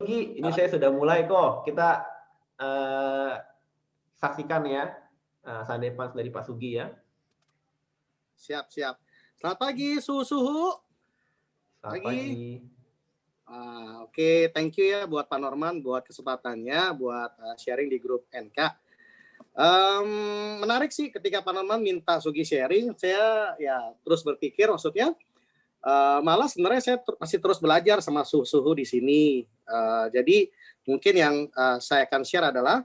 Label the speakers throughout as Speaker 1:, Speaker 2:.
Speaker 1: Sugi, ini saya sudah mulai kok. Kita saksikan ya Sunday Punch dari Pak Sugi ya.
Speaker 2: Siap, siap. Selamat pagi, Suhu.
Speaker 1: Selamat pagi.
Speaker 2: Oke, thank you ya buat Pak Norman, buat kesempatannya, buat sharing di grup NK. Menarik sih ketika Pak Norman minta Sugi sharing, saya ya terus berpikir maksudnya, malah sebenarnya saya masih terus belajar sama Suhu di sini. Jadi mungkin yang saya akan share adalah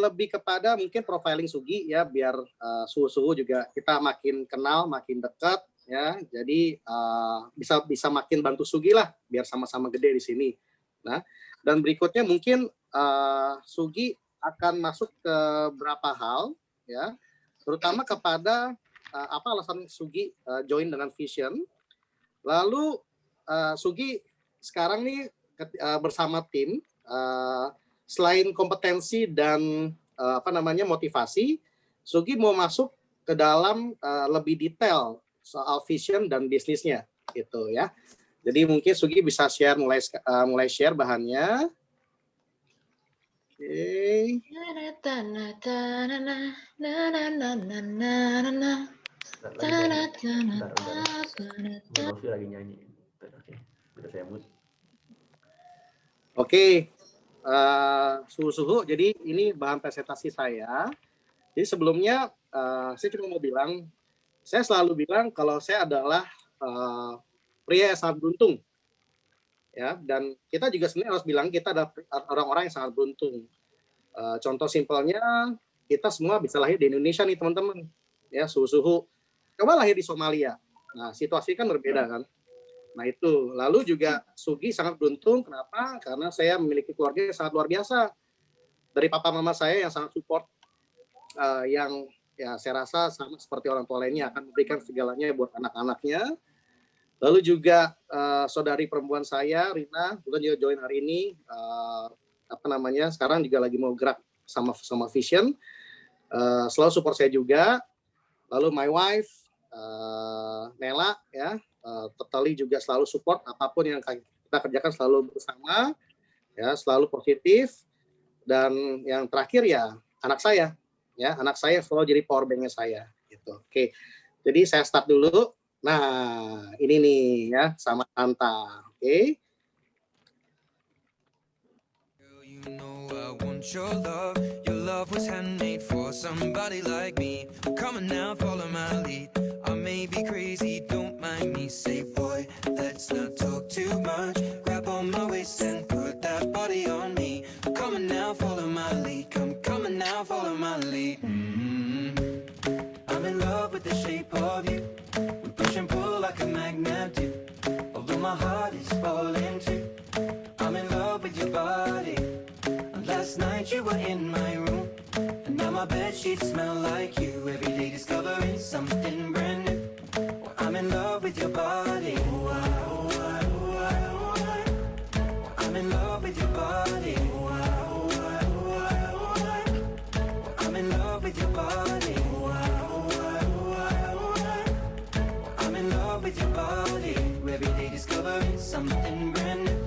Speaker 2: lebih kepada mungkin profiling Sugi ya, biar Suhu juga kita makin kenal, makin dekat ya. Jadi bisa makin bantu Sugi lah, biar sama-sama gede di sini. Nah, dan berikutnya mungkin Sugi akan masuk ke beberapa hal ya, terutama kepada apa alasan Sugi join dengan Vision. Lalu Sugi sekarang nih bersama tim, selain kompetensi dan motivasi, Sugi mau masuk ke dalam lebih detail soal vision dan bisnisnya gitu ya. Jadi mungkin Sugi bisa share mulai share bahannya. Oke.
Speaker 1: Novi lagi nyanyi. Oke, saya mute.
Speaker 2: Oke, Suhu. Jadi ini bahan presentasi saya. Jadi sebelumnya saya cuma mau bilang, saya selalu bilang kalau saya adalah pria yang sangat beruntung, ya. Dan kita juga sebenarnya harus bilang kita adalah orang-orang yang sangat beruntung. Contoh simpelnya, kita semua bisa lahir di Indonesia nih teman-teman, ya. Suhu. Coba lahir di Somalia, nah situasi kan berbeda kan. Nah itu, lalu juga Sugi sangat beruntung, kenapa? Karena saya memiliki keluarga yang sangat luar biasa. Dari papa mama saya yang sangat support, yang ya saya rasa sama seperti orang tua lainnya akan memberikan segalanya buat anak-anaknya. Lalu juga saudari perempuan saya, Rina, bukan juga join hari ini, sekarang juga lagi mau gerak sama Vision, selalu support saya juga. Lalu my wife, Nela, ya, totally juga selalu support apapun yang kita kerjakan, selalu bersama, ya, selalu positif. Dan yang terakhir ya anak saya, ya, anak saya selalu jadi power bank-nya saya, gitu. Oke, jadi saya start dulu. Nah, ini nih ya sama Tanta, oke.
Speaker 3: You know I want your love was handmade for somebody like me. Come on now, follow my lead. I may be crazy, don't mind me. Say boy, let's not talk too much. Grab on my waist and put that body on me. Come on now, follow my lead. Come on now, follow my lead. I'm in love with the shape of you. We push and pull like a magnet do. Although my heart is falling too. I'm in love with your body. Last night you were in my room, and now my bedsheets smell like you. Every day discovering something brand new. I'm in love with your body. I'm in love with your body. I'm in love with your body. I'm in love with your body. Every day discovering something brand new.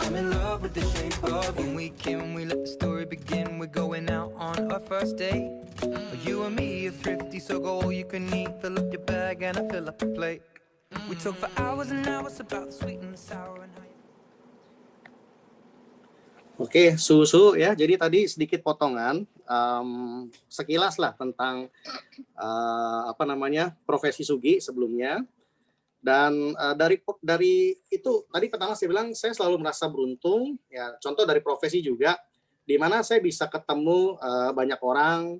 Speaker 3: I'm in love with the shape of you. When we came, we let the story begin. We're going out on our first date. You and me are thrifty, so go all you can eat. Fill up your bag and I fill up the plate. We talk for hours and hours about the sweet and the sour and how.
Speaker 2: Oke, Susu ya. Jadi tadi sedikit potongan, sekilas lah tentang profesi Sugi sebelumnya. Dan dari itu tadi pertama saya bilang saya selalu merasa beruntung ya, contoh dari profesi juga di mana saya bisa ketemu banyak orang,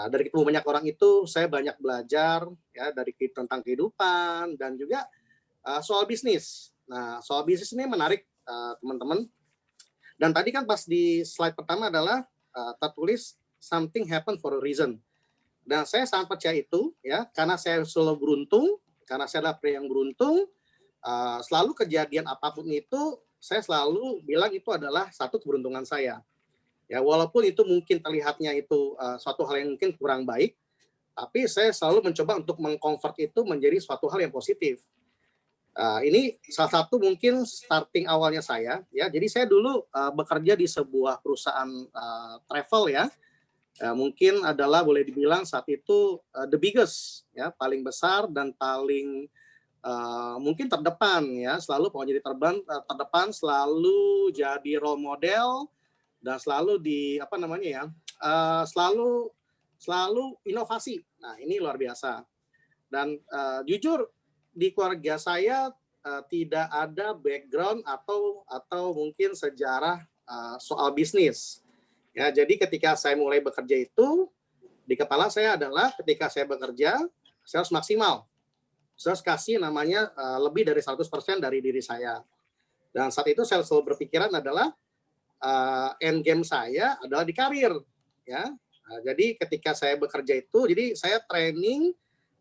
Speaker 2: dari ketemu banyak orang itu saya banyak belajar ya tentang kehidupan dan juga soal bisnis. Nah, soal bisnis ini menarik teman-teman. Dan tadi kan pas di slide pertama adalah tertulis something happen for a reason. Dan saya sangat percaya itu ya, karena saya selalu beruntung. Karena saya adalah pria yang beruntung, selalu kejadian apapun itu, saya selalu bilang itu adalah satu keberuntungan saya. Ya, walaupun itu mungkin terlihatnya itu suatu hal yang mungkin kurang baik, tapi saya selalu mencoba untuk mengkonvert itu menjadi suatu hal yang positif. Ini salah satu mungkin starting awalnya saya, ya. Jadi saya dulu bekerja di sebuah perusahaan travel, ya. Mungkin adalah boleh dibilang saat itu the biggest, ya, paling besar dan paling mungkin terdepan, ya. Selalu mau jadi terdepan, selalu jadi role model dan selalu selalu inovasi. Nah, ini luar biasa. Dan jujur di keluarga saya tidak ada background atau mungkin sejarah soal bisnis. Ya, jadi ketika saya mulai bekerja itu di kepala saya adalah ketika saya bekerja saya harus maksimal. Saya harus kasih namanya lebih dari 100% dari diri saya. Dan saat itu saya selalu berpikiran adalah end game saya adalah di karir, ya. Jadi ketika saya bekerja itu, jadi saya training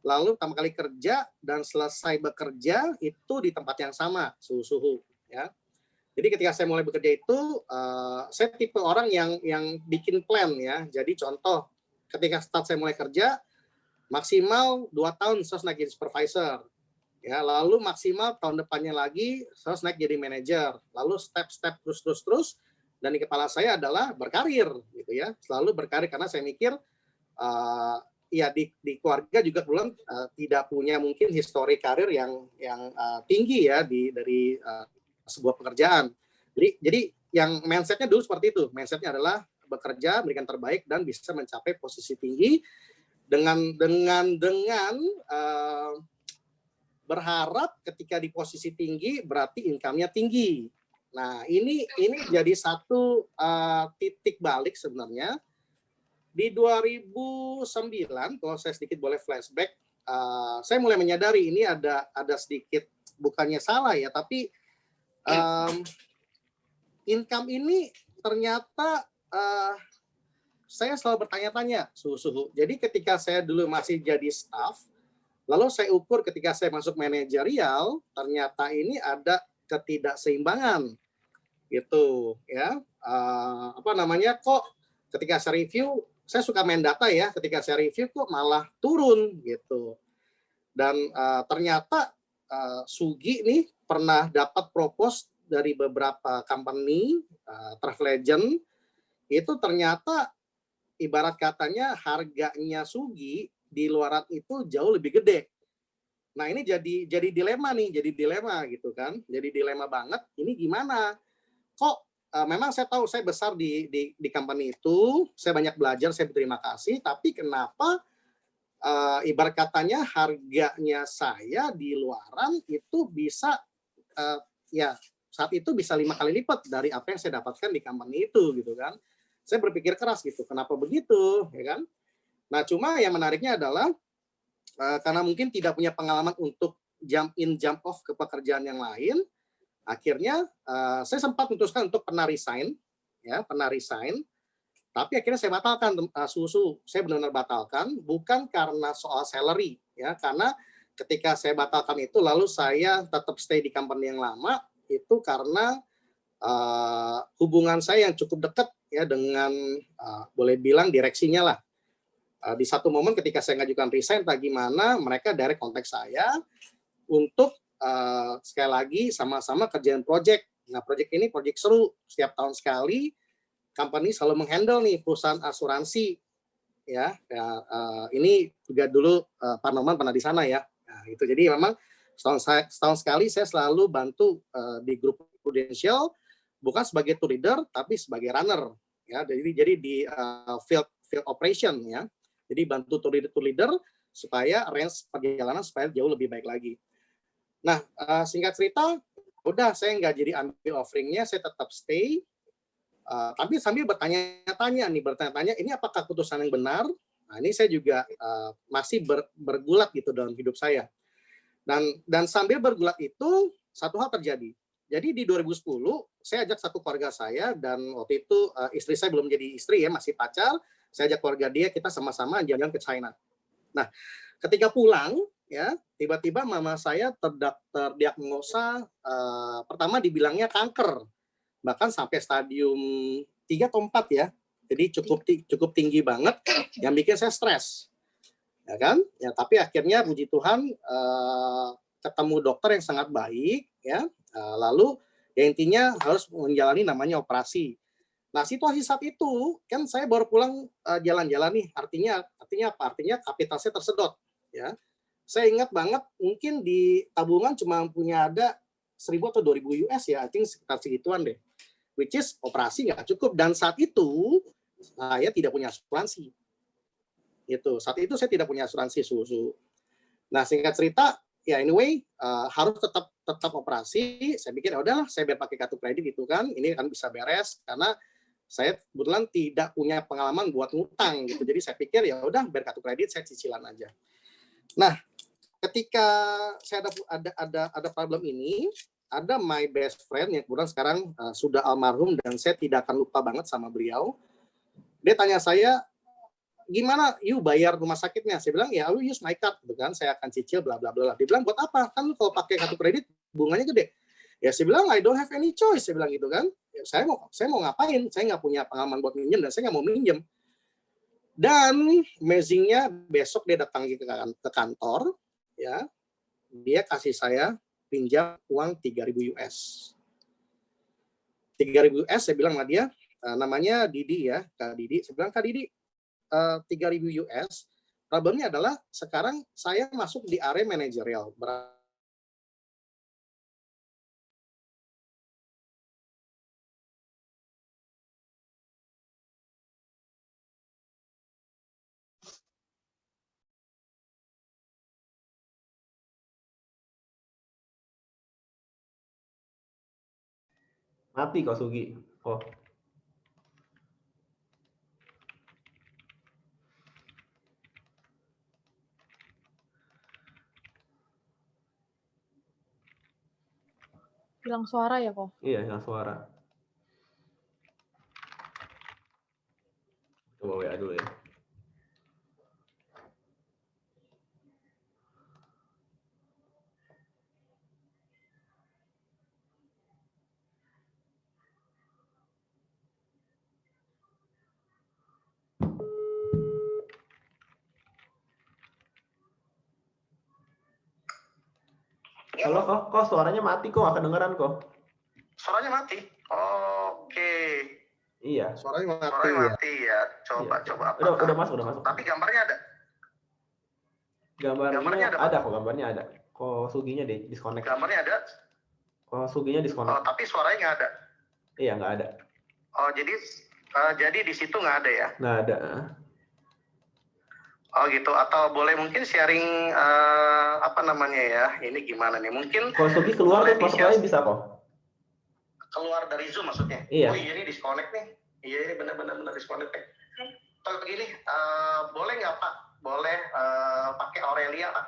Speaker 2: lalu pertama kali kerja dan selesai bekerja itu di tempat yang sama, suhu-suhu, ya. Jadi ketika saya mulai bekerja itu, saya tipe orang yang bikin plan, ya. Jadi contoh, ketika start saya mulai kerja, maksimal 2 tahun saya harus naik jadi supervisor, ya. Lalu maksimal tahun depannya lagi saya harus naik jadi manajer. Lalu step-step terus, dan di kepala saya adalah berkarir, gitu ya. Selalu berkarir karena saya mikir ya di keluarga juga belum tidak punya mungkin histori karir yang tinggi, ya, dari sebuah pekerjaan. Jadi yang mindsetnya dulu seperti itu. Mindsetnya adalah bekerja, berikan terbaik dan bisa mencapai posisi tinggi dengan berharap ketika di posisi tinggi berarti income-nya tinggi. Nah, ini jadi satu titik balik sebenarnya. Di 2009, kalau saya sedikit boleh flashback, saya mulai menyadari ini ada sedikit, bukannya salah, ya, tapi income ini ternyata saya selalu bertanya-tanya, suhu-suhu. Jadi ketika saya dulu masih jadi staff, lalu saya ukur ketika saya masuk manajerial, ternyata ini ada ketidakseimbangan, gitu, ya. Kok ketika saya review, saya suka main data, ya. Ketika saya review kok malah turun, gitu. Dan ternyata Sugi nih pernah dapat propose dari beberapa company travel agent, itu ternyata ibarat katanya harganya Sugi di luaran itu jauh lebih gede. Nah, ini jadi dilema nih, gitu kan. Jadi dilema banget, ini gimana? Kok memang saya tahu saya besar di company itu, saya banyak belajar, saya berterima kasih, tapi kenapa ibarat katanya harganya saya di luaran itu bisa ya saat itu bisa 5 kali lipat dari apa yang saya dapatkan di company itu, gitu kan. Saya berpikir keras gitu, kenapa begitu, ya kan? Nah, cuma yang menariknya adalah karena mungkin tidak punya pengalaman untuk jump in jump off ke pekerjaan yang lain, akhirnya saya sempat memutuskan untuk pernah resign, tapi akhirnya saya batalkan, saya benar-benar batalkan, bukan karena soal salary, ya, karena ketika saya batalkan itu lalu saya tetap stay di company yang lama, itu karena hubungan saya yang cukup dekat, ya, dengan boleh bilang direksinya lah. Di satu momen ketika saya ngajukan resign, tak gimana, mereka direct kontak saya untuk sekali lagi sama-sama kerjaan project. Nah, project ini project seru, setiap tahun sekali company selalu menghandle nih perusahaan asuransi, ya. Ini juga dulu Pak Noman pernah di sana, ya. Nah, itu jadi memang setahun sekali saya selalu bantu di grup Prudential, bukan sebagai tour leader tapi sebagai runner, ya. Jadi di field operation, ya. Jadi bantu tour leader supaya range perjalanan supaya jauh lebih baik lagi. Nah, singkat cerita, udah saya nggak jadi ambil offeringnya, saya tetap stay. Tapi sambil bertanya-tanya, ini apakah keputusan yang benar? Nah, ini saya juga masih bergulat gitu dalam hidup saya. Dan sambil bergulat itu, satu hal terjadi. Jadi di 2010, saya ajak satu keluarga saya, dan waktu itu istri saya belum jadi istri, ya, masih pacar. Saya ajak keluarga dia, kita sama-sama jalan-jalan ke China. Nah, ketika pulang, ya, tiba-tiba mama saya terdiagnosa pertama dibilangnya kanker, bahkan sampai stadium 3 atau 4, ya. Jadi cukup tinggi banget, yang bikin saya stres, ya kan. Ya, tapi akhirnya puji Tuhan ketemu dokter yang sangat baik, ya. Lalu ya intinya harus menjalani namanya operasi. Nah, situasi saat itu kan saya baru pulang jalan-jalan nih, artinya apa? Artinya kapital saya tersedot, ya. Saya ingat banget mungkin di tabungan cuma punya ada 1.000 atau 2.000 US ya, I think sekitar segituan deh. Which is operasi nggak cukup, dan saat itu saya tidak punya asuransi. Itu saat itu saya tidak punya asuransi susu. Nah, singkat cerita, ya anyway harus tetap operasi. Saya pikir ya udahlah, saya biar pakai kartu kredit itu kan, ini kan bisa beres karena saya kebetulan tidak punya pengalaman buat ngutang gitu. Jadi saya pikir ya udah biar kartu kredit saya cicilan aja. Nah, ketika saya ada problem ini, ada my best friend yang kebetulan sekarang sudah almarhum dan saya tidak akan lupa banget sama beliau. Dia tanya saya, gimana you bayar rumah sakitnya? Saya bilang, ya you use my card, gitu kan, saya akan cicil bla bla bla. Dia bilang, buat apa? Kan kalau pakai kartu kredit bunganya gede. Ya saya bilang, I don't have any choice, saya bilang gitu kan. Ya, saya mau ngapain? Saya nggak punya pengalaman buat minjem dan saya nggak mau minjem. Dan amazingnya besok dia datang ke kantor, ya, dia kasih saya pinjam uang 3.000 US. 3.000 US, saya bilang sama dia, namanya Didi ya, Kak Didi. Saya bilang, Kak Didi, 3.000 US, problemnya adalah sekarang saya masuk di area manajerial.
Speaker 1: Mati kok Sugi. Oh.
Speaker 4: Hilang suara ya kok?
Speaker 1: Iya, hilang suara. Coba WA dulu ya. Halo, kok suaranya mati kok, nggak kedengeran kok.
Speaker 2: Suaranya mati? Oke.
Speaker 1: Iya.
Speaker 2: Suaranya mati ya. Coba.
Speaker 1: Udah masuk.
Speaker 2: Tapi gambarnya ada?
Speaker 1: Gambarnya ada kok, gambarnya ada. Kok Suginya disconnect.
Speaker 2: Gambarnya ada?
Speaker 1: Kok Suginya disconnect.
Speaker 2: Oh, tapi suaranya nggak ada?
Speaker 1: Iya, nggak ada.
Speaker 2: Oh, jadi di situ nggak ada ya?
Speaker 1: Nggak ada.
Speaker 2: Oh gitu, atau boleh mungkin sharing apa namanya ya, ini gimana nih, mungkin
Speaker 1: Kalau Sugi keluar terus masuk lagi bisa kok.
Speaker 2: keluar dari Zoom maksudnya?
Speaker 1: Iya.
Speaker 2: Oh iya, ini disconnect nih, iya ini benar-benar disconnect nih. Kalau begini, boleh nggak Pak, boleh pakai Aurelia Pak,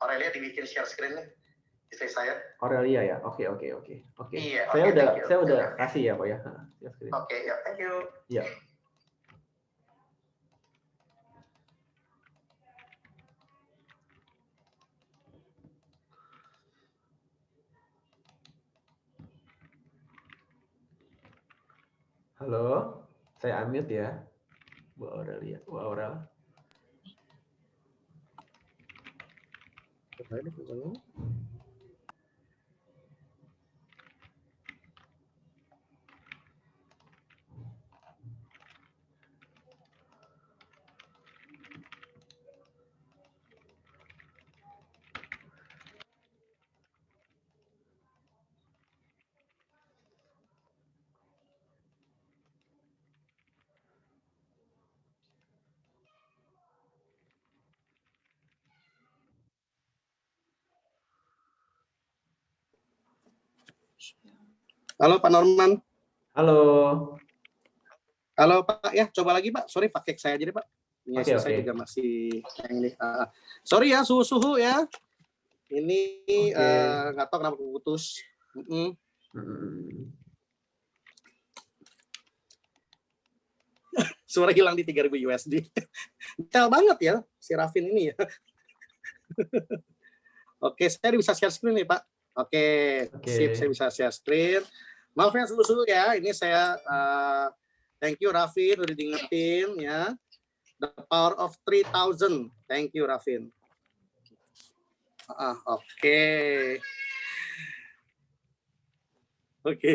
Speaker 2: Aurelia dibikin share screen nih, istri saya.
Speaker 1: Aurelia ya, oke.
Speaker 2: Iya,
Speaker 1: Saya udah kasih ya Pak ya.
Speaker 2: Oke, ya, thank you.
Speaker 1: Ya. Halo, saya unmute ya, Bu Aurelia. Bu Aurel.
Speaker 2: Halo Pak Norman.
Speaker 1: Halo.
Speaker 2: Halo Pak, ya coba lagi Pak, sorry pakai saya aja deh Pak. Ini
Speaker 1: Oke.
Speaker 2: saya juga masih yang ini. Sorry ya suhu ya. Ini nggak tahu kenapa putus. Suara hilang di 3.000 USD. Detail banget ya si Rafin ini ya. Oke, saya bisa share screen nih Pak. Oke. Sip, saya bisa share screen. Maaf ya suhu ya, ini saya thank you Rafin udah diingetin ya. The power of 3,000. Thank you Rafin. Oke. Oke.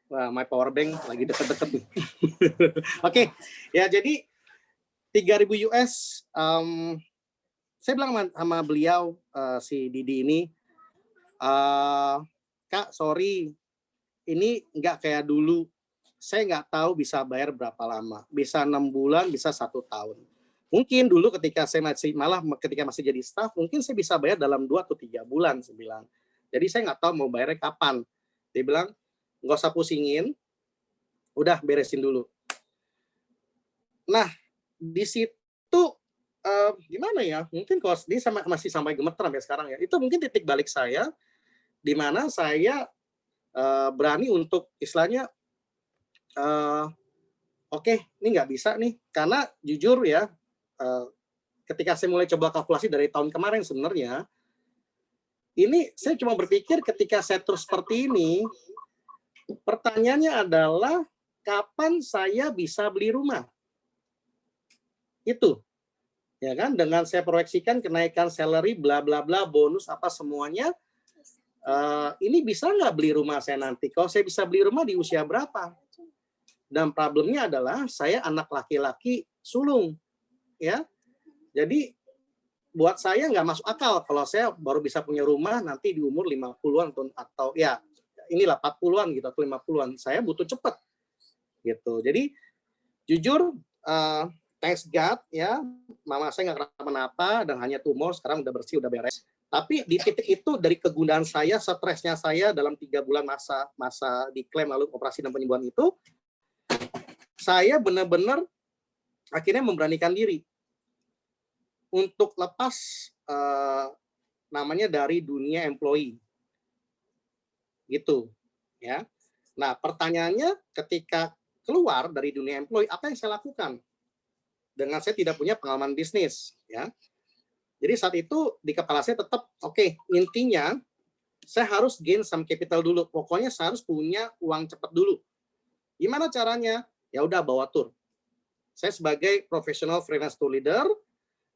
Speaker 2: Wah, my power bank lagi deket-deket nih. Oke, ya jadi 3.000 US. Saya bilang sama beliau, si Didi ini, Kak, sorry, ini nggak kayak dulu. Saya nggak tahu bisa bayar berapa lama. Bisa 6 bulan, bisa 1 tahun. Mungkin dulu ketika saya ketika masih jadi staff, mungkin saya bisa bayar dalam 2 atau 3 bulan, saya bilang. Jadi saya nggak tahu mau bayarnya kapan. Dia bilang, nggak usah pusingin, udah beresin dulu. Nah, di situ gimana ya? Mungkin kalau dia masih sampai gemeter sampai sekarang ya. Itu mungkin titik balik saya, di mana saya berani untuk istilahnya, oke, ini nggak bisa nih, karena jujur ya, ketika saya mulai coba kalkulasi dari tahun kemarin sebenarnya, ini saya cuma berpikir ketika saya terus seperti ini, pertanyaannya adalah kapan saya bisa beli rumah? Itu, ya kan? Dengan saya proyeksikan kenaikan salary, bla bla bla, bonus apa semuanya, ini bisa nggak beli rumah saya nanti? Kalau saya bisa beli rumah di usia berapa? Dan problemnya adalah saya anak laki-laki sulung, ya. Jadi buat saya nggak masuk akal kalau saya baru bisa punya rumah nanti di umur 50-an atau ya inilah 40-an gitu atau 50-an. Saya butuh cepat gitu. Jadi jujur, thanks God ya, mama saya nggak kenapa-napa dan hanya tumor, sekarang udah bersih, udah beres. Tapi di titik itu dari kegundahan saya, stresnya saya dalam 3 bulan masa diklaim lalu operasi dan penyembuhan itu, saya benar-benar akhirnya memberanikan diri untuk lepas namanya dari dunia employee, gitu, ya. Nah, pertanyaannya ketika keluar dari dunia employee, apa yang saya lakukan? Dengan saya tidak punya pengalaman bisnis, ya. Jadi saat itu di kepala saya tetap, oke, intinya saya harus gain some capital dulu. Pokoknya saya harus punya uang cepat dulu. Gimana caranya? Ya udah bawa tour. Saya sebagai profesional freelance tour leader,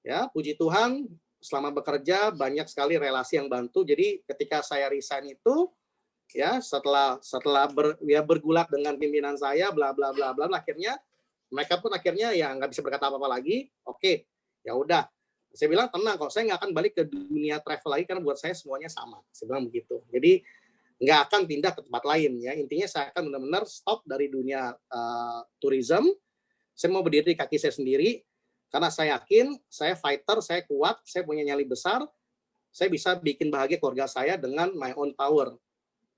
Speaker 2: ya puji Tuhan selama bekerja banyak sekali relasi yang bantu. Jadi ketika saya resign itu, ya setelah bergulat dengan pimpinan saya, bla bla bla bla, akhirnya mereka pun akhirnya ya nggak bisa berkata apa-apa lagi. Oke, ya udah. Saya bilang tenang kok, saya nggak akan balik ke dunia travel lagi karena buat saya semuanya sama. Saya bilang begitu. Jadi nggak akan pindah ke tempat lain ya. Intinya saya akan benar-benar stop dari dunia tourism. Saya mau berdiri di kaki saya sendiri karena saya yakin saya fighter, saya kuat, saya punya nyali besar. Saya bisa bikin bahagia keluarga saya dengan my own power.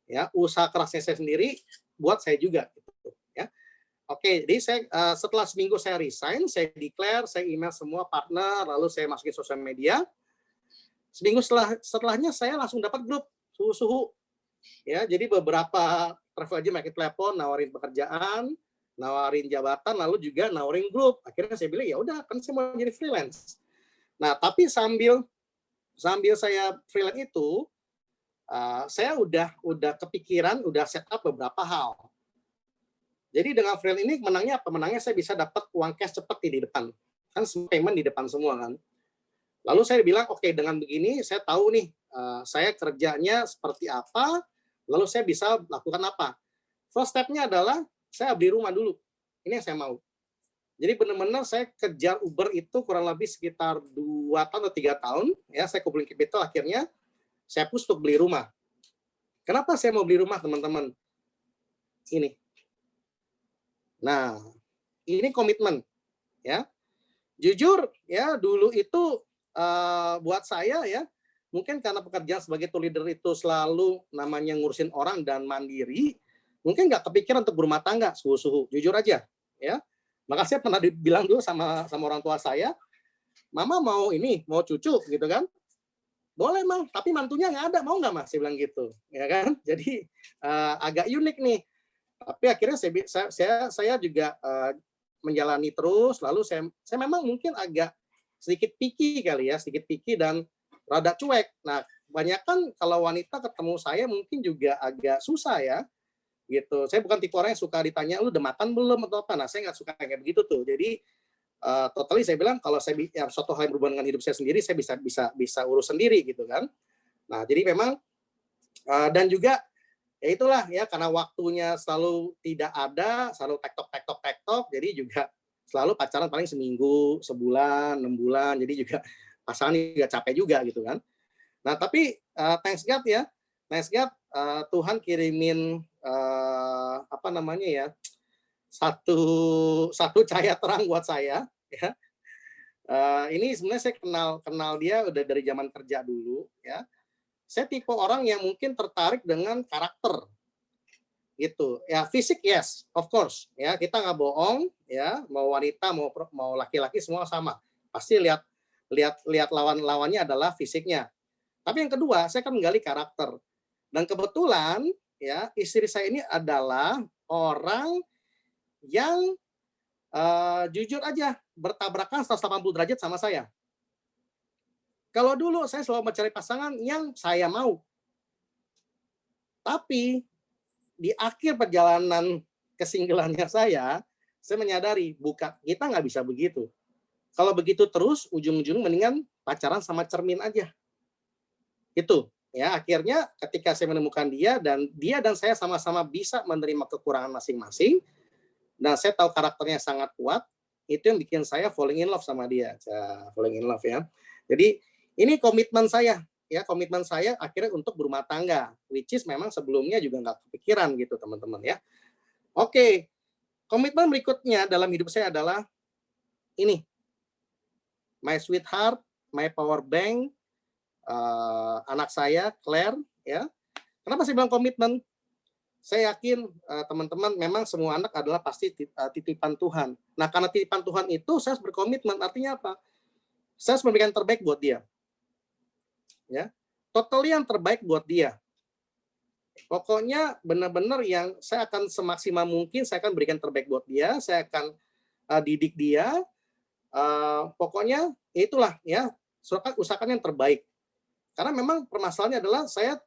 Speaker 2: Ya, usaha kerasnya saya sendiri buat saya juga gitu ya. Oke, jadi saya setelah seminggu saya resign, saya declare, saya email semua partner, lalu saya masukin sosial media. Seminggu setelahnya saya langsung dapat grup suhu-suhu. Ya, jadi beberapa travel agent makin telepon, nawarin pekerjaan, nawarin jabatan, lalu juga nawarin grup. Akhirnya saya bilang ya udah, kan saya mau jadi freelance. Nah, tapi sambil saya freelance itu, saya udah kepikiran, udah set up beberapa hal. Jadi dengan freelance ini menangnya apa? Menangnya saya bisa dapat uang cash cepat di depan. Kan payment di depan semua kan. Lalu saya bilang, oke, dengan begini saya tahu nih, saya kerjanya seperti apa, lalu saya bisa lakukan apa. First step-nya adalah saya beli rumah dulu. Ini yang saya mau. Jadi benar-benar saya kejar Uber itu kurang lebih sekitar 2 tahun atau 3 tahun. Ya, saya kumpulin capital, akhirnya saya push untuk beli rumah. Kenapa saya mau beli rumah, teman-teman? Ini. Nah, ini komitmen. Ya, jujur ya dulu itu buat saya ya, mungkin karena pekerjaan sebagai tour leader itu selalu namanya ngurusin orang dan mandiri, mungkin nggak kepikiran untuk berumah tangga, suhu-suhu, jujur aja, ya. Maka saya pernah dibilang dulu sama orang tua saya, Mama mau cucu, gitu kan? Boleh, Mang, tapi mantunya nggak ada, mau nggak, Mas? Saya bilang gitu, ya kan? Jadi agak unik nih. Tapi akhirnya saya juga menjalani terus, lalu saya memang mungkin agak sedikit picky kali ya, sedikit picky dan rada cuek. Nah, banyak kan kalau wanita ketemu saya mungkin juga agak susah ya, gitu. Saya bukan tipe orang yang suka ditanya, lu udah makan belum atau apa. Nah, saya nggak suka kayak begitu tuh. Jadi totally saya bilang kalau yang suatu hal yang berhubungan dengan hidup saya sendiri, saya bisa urus sendiri gitu kan. Nah, jadi memang dan juga ya itulah ya, karena waktunya selalu tidak ada, selalu tektok, jadi juga selalu pacaran paling seminggu, sebulan, 6 bulan, jadi juga pasangan juga capek juga gitu kan. Nah, tapi thanks God ya, Tuhan kirimin apa namanya ya, satu cahaya terang buat saya ya. Ini sebenarnya saya kenal dia udah dari zaman kerja dulu ya. Saya tipe orang yang mungkin tertarik dengan karakter gitu ya. Fisik yes, of course ya, kita nggak bohong ya, mau wanita mau laki-laki semua sama, pasti lihat lawannya adalah fisiknya. Tapi yang kedua, saya kan menggali karakter, dan kebetulan ya istri saya ini adalah orang yang jujur aja bertabrakan 180 derajat sama saya. Kalau dulu saya selalu mencari pasangan yang saya mau, tapi di akhir perjalanan kesinggelannya saya menyadari kita nggak bisa begitu. Kalau begitu terus, ujung-ujung mendingan pacaran sama cermin aja. Itu ya, akhirnya ketika saya menemukan dia dan saya sama-sama bisa menerima kekurangan masing-masing, dan saya tahu karakternya sangat kuat, itu yang bikin saya falling in love sama dia. Falling in love ya. Jadi ini komitmen saya ya, komitmen saya akhirnya untuk berumah tangga, which is memang sebelumnya juga nggak kepikiran gitu teman-teman ya. Oke, komitmen berikutnya dalam hidup saya adalah ini, my sweetheart, my power bank, anak saya Claire ya. Kenapa saya bilang komitmen? Saya yakin teman-teman memang semua anak adalah pasti titipan Tuhan. Nah, karena titipan Tuhan itu saya harus berkomitmen. Artinya apa? Saya harus memberikan terbaik buat dia. Ya, totally yang terbaik buat dia. Pokoknya benar-benar yang saya akan semaksimal mungkin saya akan berikan terbaik buat dia. Saya akan didik dia. Pokoknya itulah ya, usahakan yang terbaik. Karena memang permasalahannya adalah saya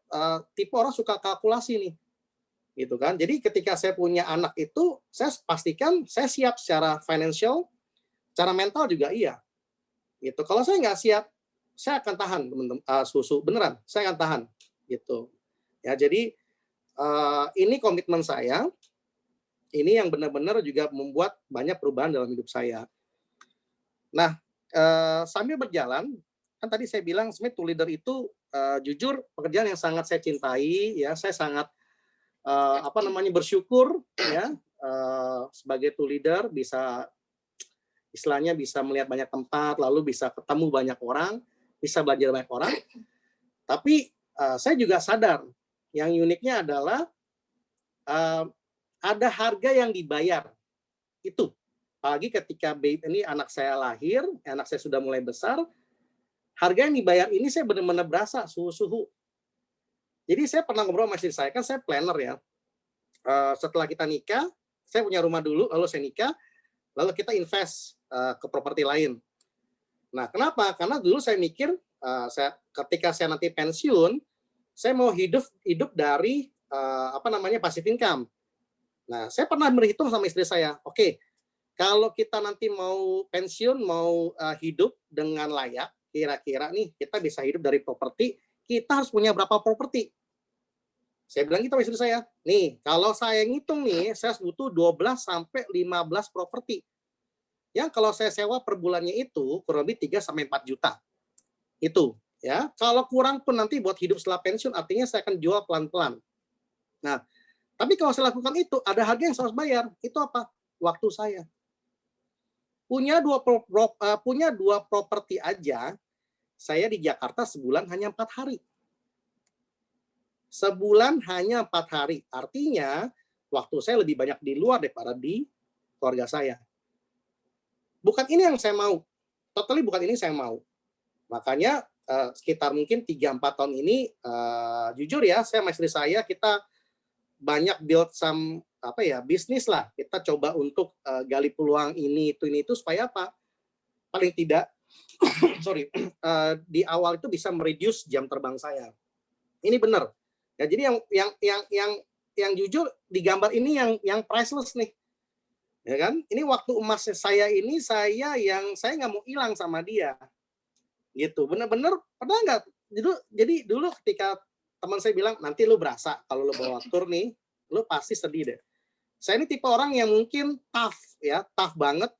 Speaker 2: tipe orang suka kalkulasi nih, gitu kan. Jadi ketika saya punya anak itu, saya pastikan saya siap secara financial, secara mental juga iya. Gitu. Kalau saya nggak siap, saya akan tahan, teman-teman. Susu beneran, saya akan tahan, gitu. Ya, jadi ini komitmen saya. Ini yang benar-benar juga membuat banyak perubahan dalam hidup saya. Nah, sambil berjalan, kan tadi saya bilang sebenarnya tool leader itu jujur pekerjaan yang sangat saya cintai ya. Saya sangat bersyukur ya sebagai tool leader, bisa istilahnya bisa melihat banyak tempat, lalu bisa ketemu banyak orang, bisa belajar banyak orang. Tapi saya juga sadar yang uniknya adalah ada harga yang dibayar itu. Apalagi ketika ini anak saya lahir, anak saya sudah mulai besar, harga yang dibayar ini saya benar-benar berasa suhu-suhu. Jadi saya pernah ngobrol sama istri saya, kan saya planner ya. Setelah kita nikah, saya punya rumah dulu, lalu saya nikah, lalu kita invest ke properti lain. Nah, kenapa? Karena dulu saya mikir, ketika saya nanti pensiun, saya mau hidup dari passive income. Nah, saya pernah berhitung sama istri saya, oke, kalau kita nanti mau pensiun, mau hidup dengan layak, kira-kira nih kita bisa hidup dari properti, kita harus punya berapa properti? Saya bilang gitu sama istri saya, nih kalau saya ngitung nih, saya butuh 12 sampai 15 properti. Yang kalau saya sewa per bulannya itu kurang lebih 3 sampai 4 juta. Itu ya. Kalau kurang pun nanti buat hidup setelah pensiun, artinya saya akan jual pelan-pelan. Nah, tapi kalau saya lakukan itu, ada harga yang saya harus bayar. Itu apa? Waktu saya. Punya dua properti aja, saya di Jakarta sebulan hanya 4 hari. Sebulan hanya 4 hari. Artinya, waktu saya lebih banyak di luar daripada di keluarga saya. Bukan ini yang saya mau. Totally bukan ini saya mau. Makanya, sekitar mungkin 3-4 tahun ini, jujur ya, saya sama istri saya, kita banyak build bisnis lah. Kita coba untuk gali peluang ini itu supaya apa? Paling tidak di awal itu bisa mereduce jam terbang saya. Ini benar. Ya, jadi yang jujur di gambar ini yang priceless nih. ya kan? Ini waktu emas saya ini, saya nggak mau hilang sama dia, gitu. Bener-bener pernah nggak? Jadi dulu ketika teman saya bilang, nanti lu berasa kalau lu bawa tur nih, lu pasti sedih deh. Saya ini tipe orang yang mungkin tough ya, tough banget.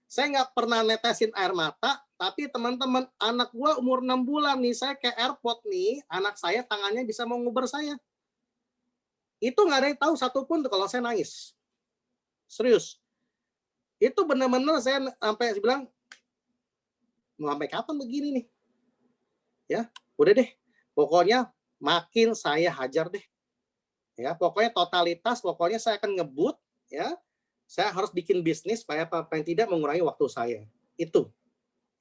Speaker 2: Saya nggak pernah netesin air mata, tapi teman-teman, anak gua umur 6 bulan nih, saya ke airport nih, anak saya tangannya bisa mau nguber saya. Itu nggak ada yang tahu satupun tuh kalau saya nangis. Serius. Itu benar-benar saya sampai bilang, mau sampai kapan begini nih? Ya, udah deh. Pokoknya makin saya hajar deh. Ya, pokoknya totalitas, pokoknya saya akan ngebut, ya. Saya harus bikin bisnis supaya apa yang tidak mengurangi waktu saya. Itu,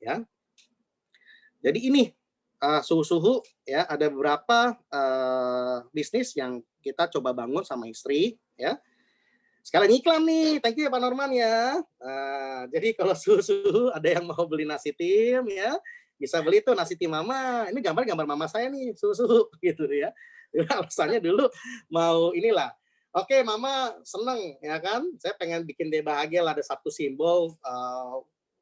Speaker 2: ya. Jadi ini suhu-suhu ya, ada beberapa bisnis yang kita coba bangun sama istri, ya. Sekalian iklan nih, thank you ya Pak Norman ya. Jadi kalau suhu-suhu ada yang mau beli nasi tim ya, bisa beli tuh nasi tim mama. Ini gambar mama saya nih, suhu-suhu gitu ya. Alasannya dulu mau inilah. Oke, mama seneng ya kan. Saya pengen bikin dia bahagia lah, ada satu simbol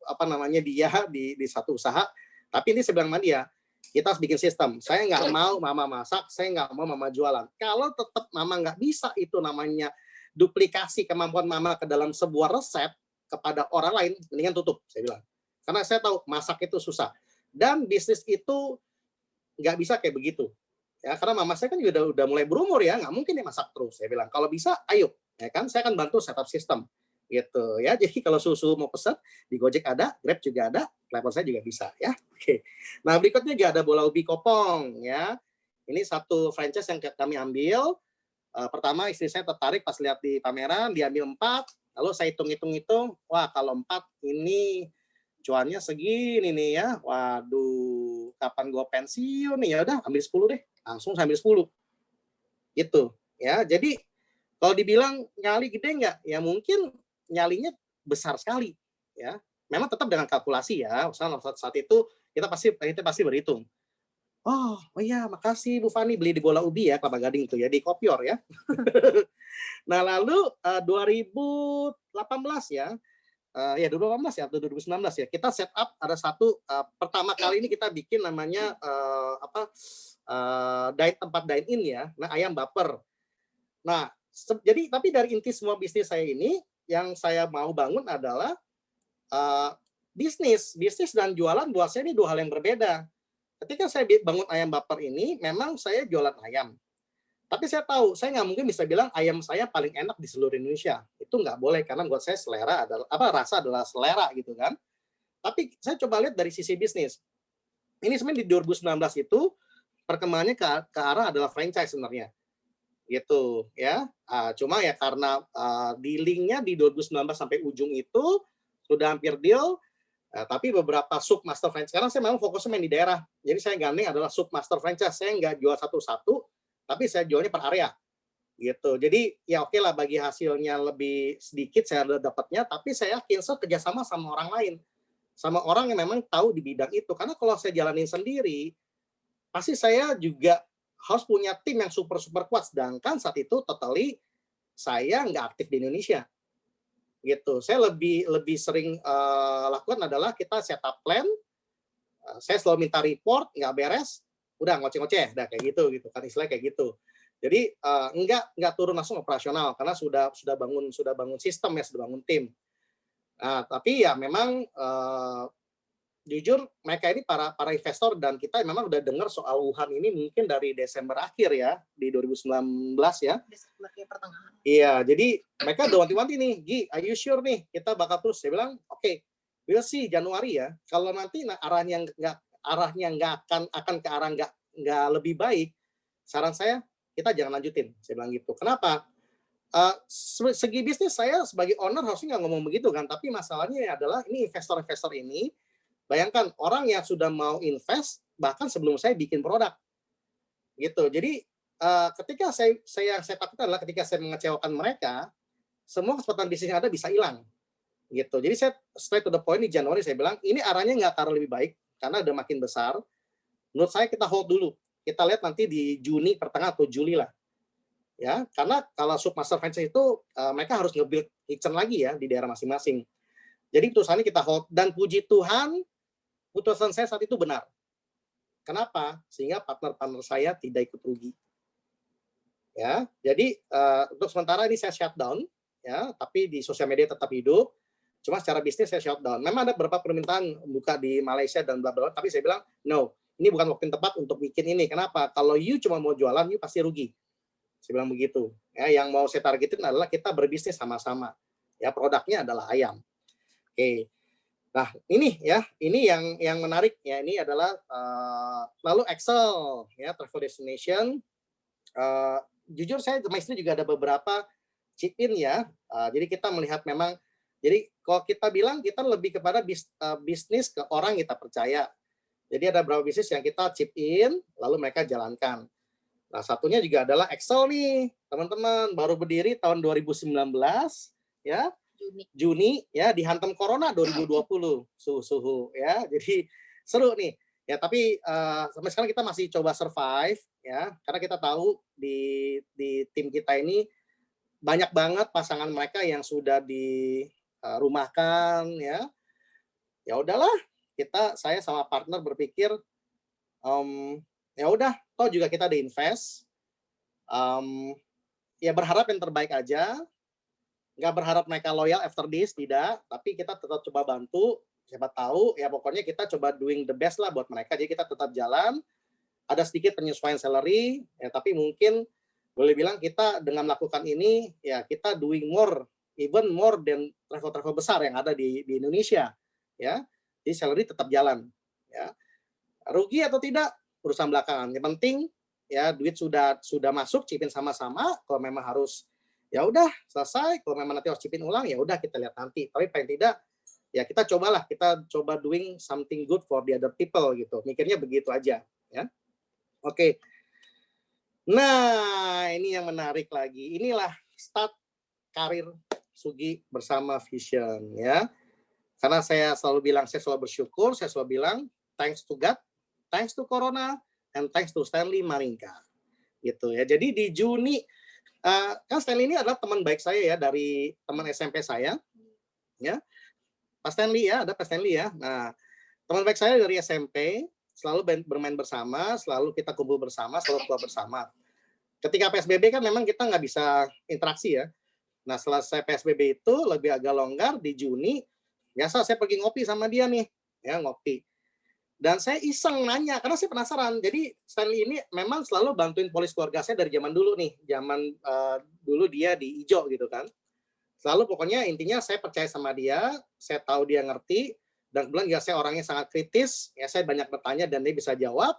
Speaker 2: apa namanya dia di satu usaha. Tapi ini saya bilang sama dia, kita harus bikin sistem. Saya nggak mau mama masak, saya nggak mau mama jualan. Kalau tetap mama nggak bisa, itu namanya duplikasi kemampuan mama ke dalam sebuah resep kepada orang lain, mendingan tutup, saya bilang. Karena saya tahu masak itu susah. Dan bisnis itu nggak bisa kayak begitu. Ya, karena mama saya kan juga udah mulai berumur ya, nggak mungkin dia masak terus. Saya bilang, kalau bisa, ayo. Ya kan, saya akan bantu setup sistem. Gitu ya. Jadi kalau susu mau pesan, di Gojek ada, Grab juga ada, telepon saya juga bisa ya. Oke. Nah, berikutnya juga ada bola ubi kopong ya. Ini satu franchise yang kami ambil. Pertama istri saya tertarik pas lihat di pameran, diambil 4, lalu saya hitung-hitung, wah kalau 4 ini cuannya segini nih ya, waduh kapan gue pensiun nih, ya udah ambil 10 deh, langsung saya ambil 10 gitu ya. Jadi kalau dibilang nyali gede nggak, ya mungkin nyalinya besar sekali ya, memang tetap dengan kalkulasi ya. Misalnya saat itu kita pasti berhitung, oh iya makasih Bu Fani, beli di Bola Ubi ya, Kelapa Gading itu ya, di Kopior ya. Nah lalu 2018 ya, ya 2018 ya atau 2019 ya, kita set up ada satu pertama kali ini kita bikin namanya tempat dine in ya, nah ayam baper. Nah jadi tapi dari inti semua bisnis saya ini, yang saya mau bangun adalah bisnis dan jualan buat saya ini dua hal yang berbeda. Ketika saya bangun ayam baper ini, memang saya jualan ayam. Tapi saya tahu, saya nggak mungkin bisa bilang ayam saya paling enak di seluruh Indonesia. Itu nggak boleh, karena buat saya selera adalah rasa adalah selera gitu kan. Tapi saya coba lihat dari sisi bisnis. Ini sebenarnya di 2019 itu perkembangannya ke arah adalah franchise sebenarnya. Gitu ya. Cuma ya karena dealingnya di 2019 sampai ujung itu sudah hampir deal. Tapi beberapa sub master franchise, sekarang saya memang fokusnya main di daerah. Jadi saya gandeng adalah sub master franchise. Saya nggak jual satu-satu, tapi saya jualnya per area. Gitu. Jadi ya oke lah, bagi hasilnya lebih sedikit saya dapatnya, tapi saya yakin saya kerjasama sama orang lain. Sama orang yang memang tahu di bidang itu. Karena kalau saya jalanin sendiri, pasti saya juga harus punya tim yang super kuat. Sedangkan saat itu totally saya nggak aktif di Indonesia. Gitu. Saya lebih sering lakukan adalah kita setup plan, saya selalu minta report, nggak beres, udah ngoceh-ngoceh, udah kayak gitu kan, istilahnya kayak gitu. Jadi nggak turun langsung operasional karena sudah bangun sistem ya, sudah bangun tim. Nah, tapi ya memang jujur mereka ini para investor dan kita memang udah dengar soal Wuhan ini mungkin dari Desember akhir ya, di 2019 ya.
Speaker 4: Desember pertengahan.
Speaker 2: Iya, jadi mereka udah wanti-wanti nih, Gi, are you sure nih kita bakal terus? Saya bilang, oke, we'll see Januari ya. Kalau nanti arahnya nggak akan ke arah nggak lebih baik, saran saya kita jangan lanjutin. Saya bilang gitu. Kenapa? Segi bisnis saya sebagai owner harusnya nggak ngomong begitu kan, tapi masalahnya adalah ini investor-investor ini, bayangkan orang yang sudah mau invest bahkan sebelum saya bikin produk, gitu. Jadi ketika saya takutkan adalah ketika saya mengecewakan mereka, semua kesempatan bisnis yang ada bisa hilang, gitu. Jadi saya straight to the point di Januari saya bilang ini arahnya nggak akan lebih baik karena udah makin besar. Menurut saya kita hold dulu, kita lihat nanti di Juni pertengahan atau Juli lah. ya, karena kalau submaster franchise itu mereka harus nge-build kitchen lagi ya di daerah masing-masing. Jadi perusahaannya kita hold, dan puji Tuhan putusan saya saat itu benar. Kenapa? Sehingga partner-partner saya tidak ikut rugi. Ya, jadi untuk sementara ini saya shutdown, ya, tapi di sosial media tetap hidup. Cuma secara bisnis saya shutdown. Memang ada beberapa permintaan buka di Malaysia dan bla bla, tapi saya bilang no, ini bukan waktu yang tepat untuk bikin ini. Kenapa? Kalau you cuma mau jualan, you pasti rugi. Saya bilang begitu. Ya, yang mau saya targetin adalah kita berbisnis sama-sama. Ya, produknya adalah ayam. Oke. Nah, ini ya, ini yang menarik ya. Ini adalah lalu Excel ya, travel destination. Jujur saya sama istri juga ada beberapa chip in ya. Jadi kita melihat memang, jadi kalau kita bilang kita lebih kepada bisnis ke orang kita percaya. Jadi ada beberapa bisnis yang kita chip in, lalu mereka jalankan. Nah, satunya juga adalah Excel nih, teman-teman. Baru berdiri tahun 2019, ya. Juni ya, dihantam corona 2020 suhu ya. Jadi seru nih. Ya, tapi sampai sekarang kita masih coba survive ya, karena kita tahu di tim kita ini banyak banget pasangan mereka yang sudah dirumahkan ya. Ya udahlah, saya sama partner berpikir ya udah, toh juga kita ada invest. Ya berharap yang terbaik aja. Nggak berharap mereka loyal after this, tidak, tapi kita tetap coba bantu. Siapa tahu ya, pokoknya kita coba doing the best lah buat mereka. Jadi kita tetap jalan, ada sedikit penyesuaian salary ya, tapi mungkin boleh bilang kita dengan melakukan ini ya, kita doing more, even more than travel-travel besar yang ada di Indonesia ya. Jadi salary tetap jalan ya. Rugi atau tidak urusan belakangan, yang penting ya duit sudah masuk, chipin sama-sama. Kalau memang harus ya udah selesai, kalau memang nanti harus chipin ulang ya udah kita lihat nanti, tapi paling tidak ya kita coba doing something good for the other people gitu, mikirnya begitu aja ya. Oke. Nah, ini yang menarik lagi, inilah start karir Sugi bersama Vision ya. Karena saya selalu bilang, saya selalu bersyukur, saya selalu bilang thanks to God, thanks to Corona, and thanks to Stanley Maringka gitu ya. Jadi di Juni kan Stanley ini adalah teman baik saya ya, dari teman SMP saya ya. Pak Stanley ya, ada Pak Stanley ya. Nah, teman baik saya dari SMP, selalu bermain bersama, selalu kita kumpul bersama, selalu keluar bersama. Ketika PSBB kan memang kita nggak bisa interaksi ya. Nah, selesai PSBB itu lebih agak longgar di Juni, biasa saya pergi ngopi sama dia nih, ya ngopi. Dan saya iseng nanya, karena saya penasaran. Jadi Stanley ini memang selalu bantuin polis keluarga saya dari zaman dulu nih, zaman dulu dia di Ijo gitu kan. Selalu pokoknya intinya saya percaya sama dia, saya tahu dia ngerti, dan kebetulan ya saya orangnya sangat kritis, ya saya banyak bertanya dan dia bisa jawab.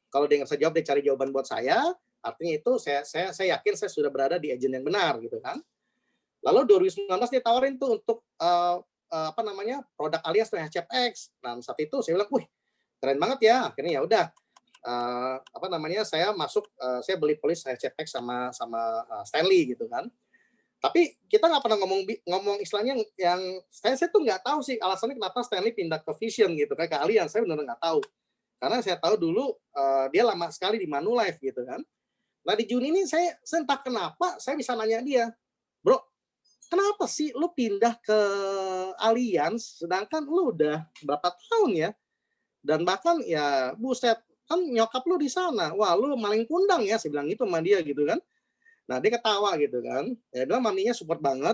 Speaker 2: Kalau dia nggak bisa jawab, dia cari jawaban buat saya. Artinya itu saya yakin saya sudah berada di agent yang benar gitu kan. Lalu 2019 dia tawarin tuh untuk produk alias tuh HCFX. Nah saat itu saya bilang, wih keren banget ya. Akhirnya ya udah, saya masuk, saya beli polis HCFX sama Stanley gitu kan. Tapi kita nggak pernah ngomong istilahnya yang saya tuh nggak tahu sih alasannya kenapa Stanley pindah ke Vision gitu kan, ke Allianz. Saya benar-benar nggak tahu, karena saya tahu dulu dia lama sekali di Manulife gitu kan. Nah di Juni ini saya entah kenapa saya bisa nanya dia, bro, kenapa sih lu pindah ke Allianz sedangkan lu udah berapa tahun ya, dan bahkan ya buset kan nyokap lu di sana, wah lu maling kundang ya, saya bilang gitu sama dia gitu kan. Nah dia ketawa gitu kan, ya bilang maminya support banget.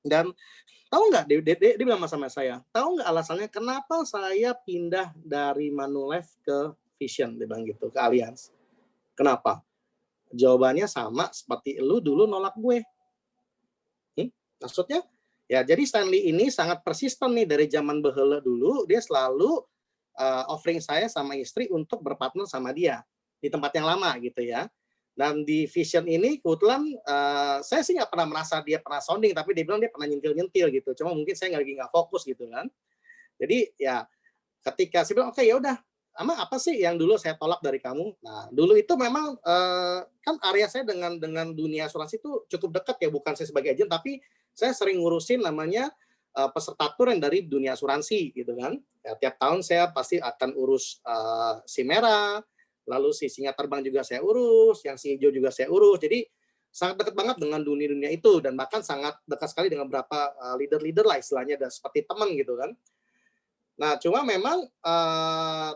Speaker 2: Dan tahu nggak, dia bilang sama saya, tahu nggak alasannya kenapa saya pindah dari Manulife ke Vision, dia bilang gitu, ke Allianz. Kenapa? Jawabannya sama seperti lu dulu nolak gue. Maksudnya ya, jadi Stanley ini sangat persisten nih dari zaman baheula dulu, dia selalu offering saya sama istri untuk berpartner sama dia di tempat yang lama gitu ya. Dan di Vision ini kebetulan saya sih nggak pernah merasa dia pernah sounding, tapi dia bilang dia pernah nyentil-nyentil gitu. Cuma mungkin saya lagi nggak fokus gitu kan. Jadi ya ketika saya bilang oke ya udah, apa sih yang dulu saya tolak dari kamu? Nah dulu itu memang kan area saya dengan dunia asuransi itu cukup dekat ya, bukan saya sebagai agen, tapi saya sering ngurusin namanya peserta tur yang dari dunia asuransi gitu kan. Ya, tiap tahun saya pasti akan urus si merah, lalu si singa terbang juga saya urus, yang si hijau juga saya urus. Jadi sangat dekat banget dengan dunia-dunia itu, dan bahkan sangat dekat sekali dengan beberapa leader-leader lah istilahnya, dan seperti teman gitu kan. Nah, cuma memang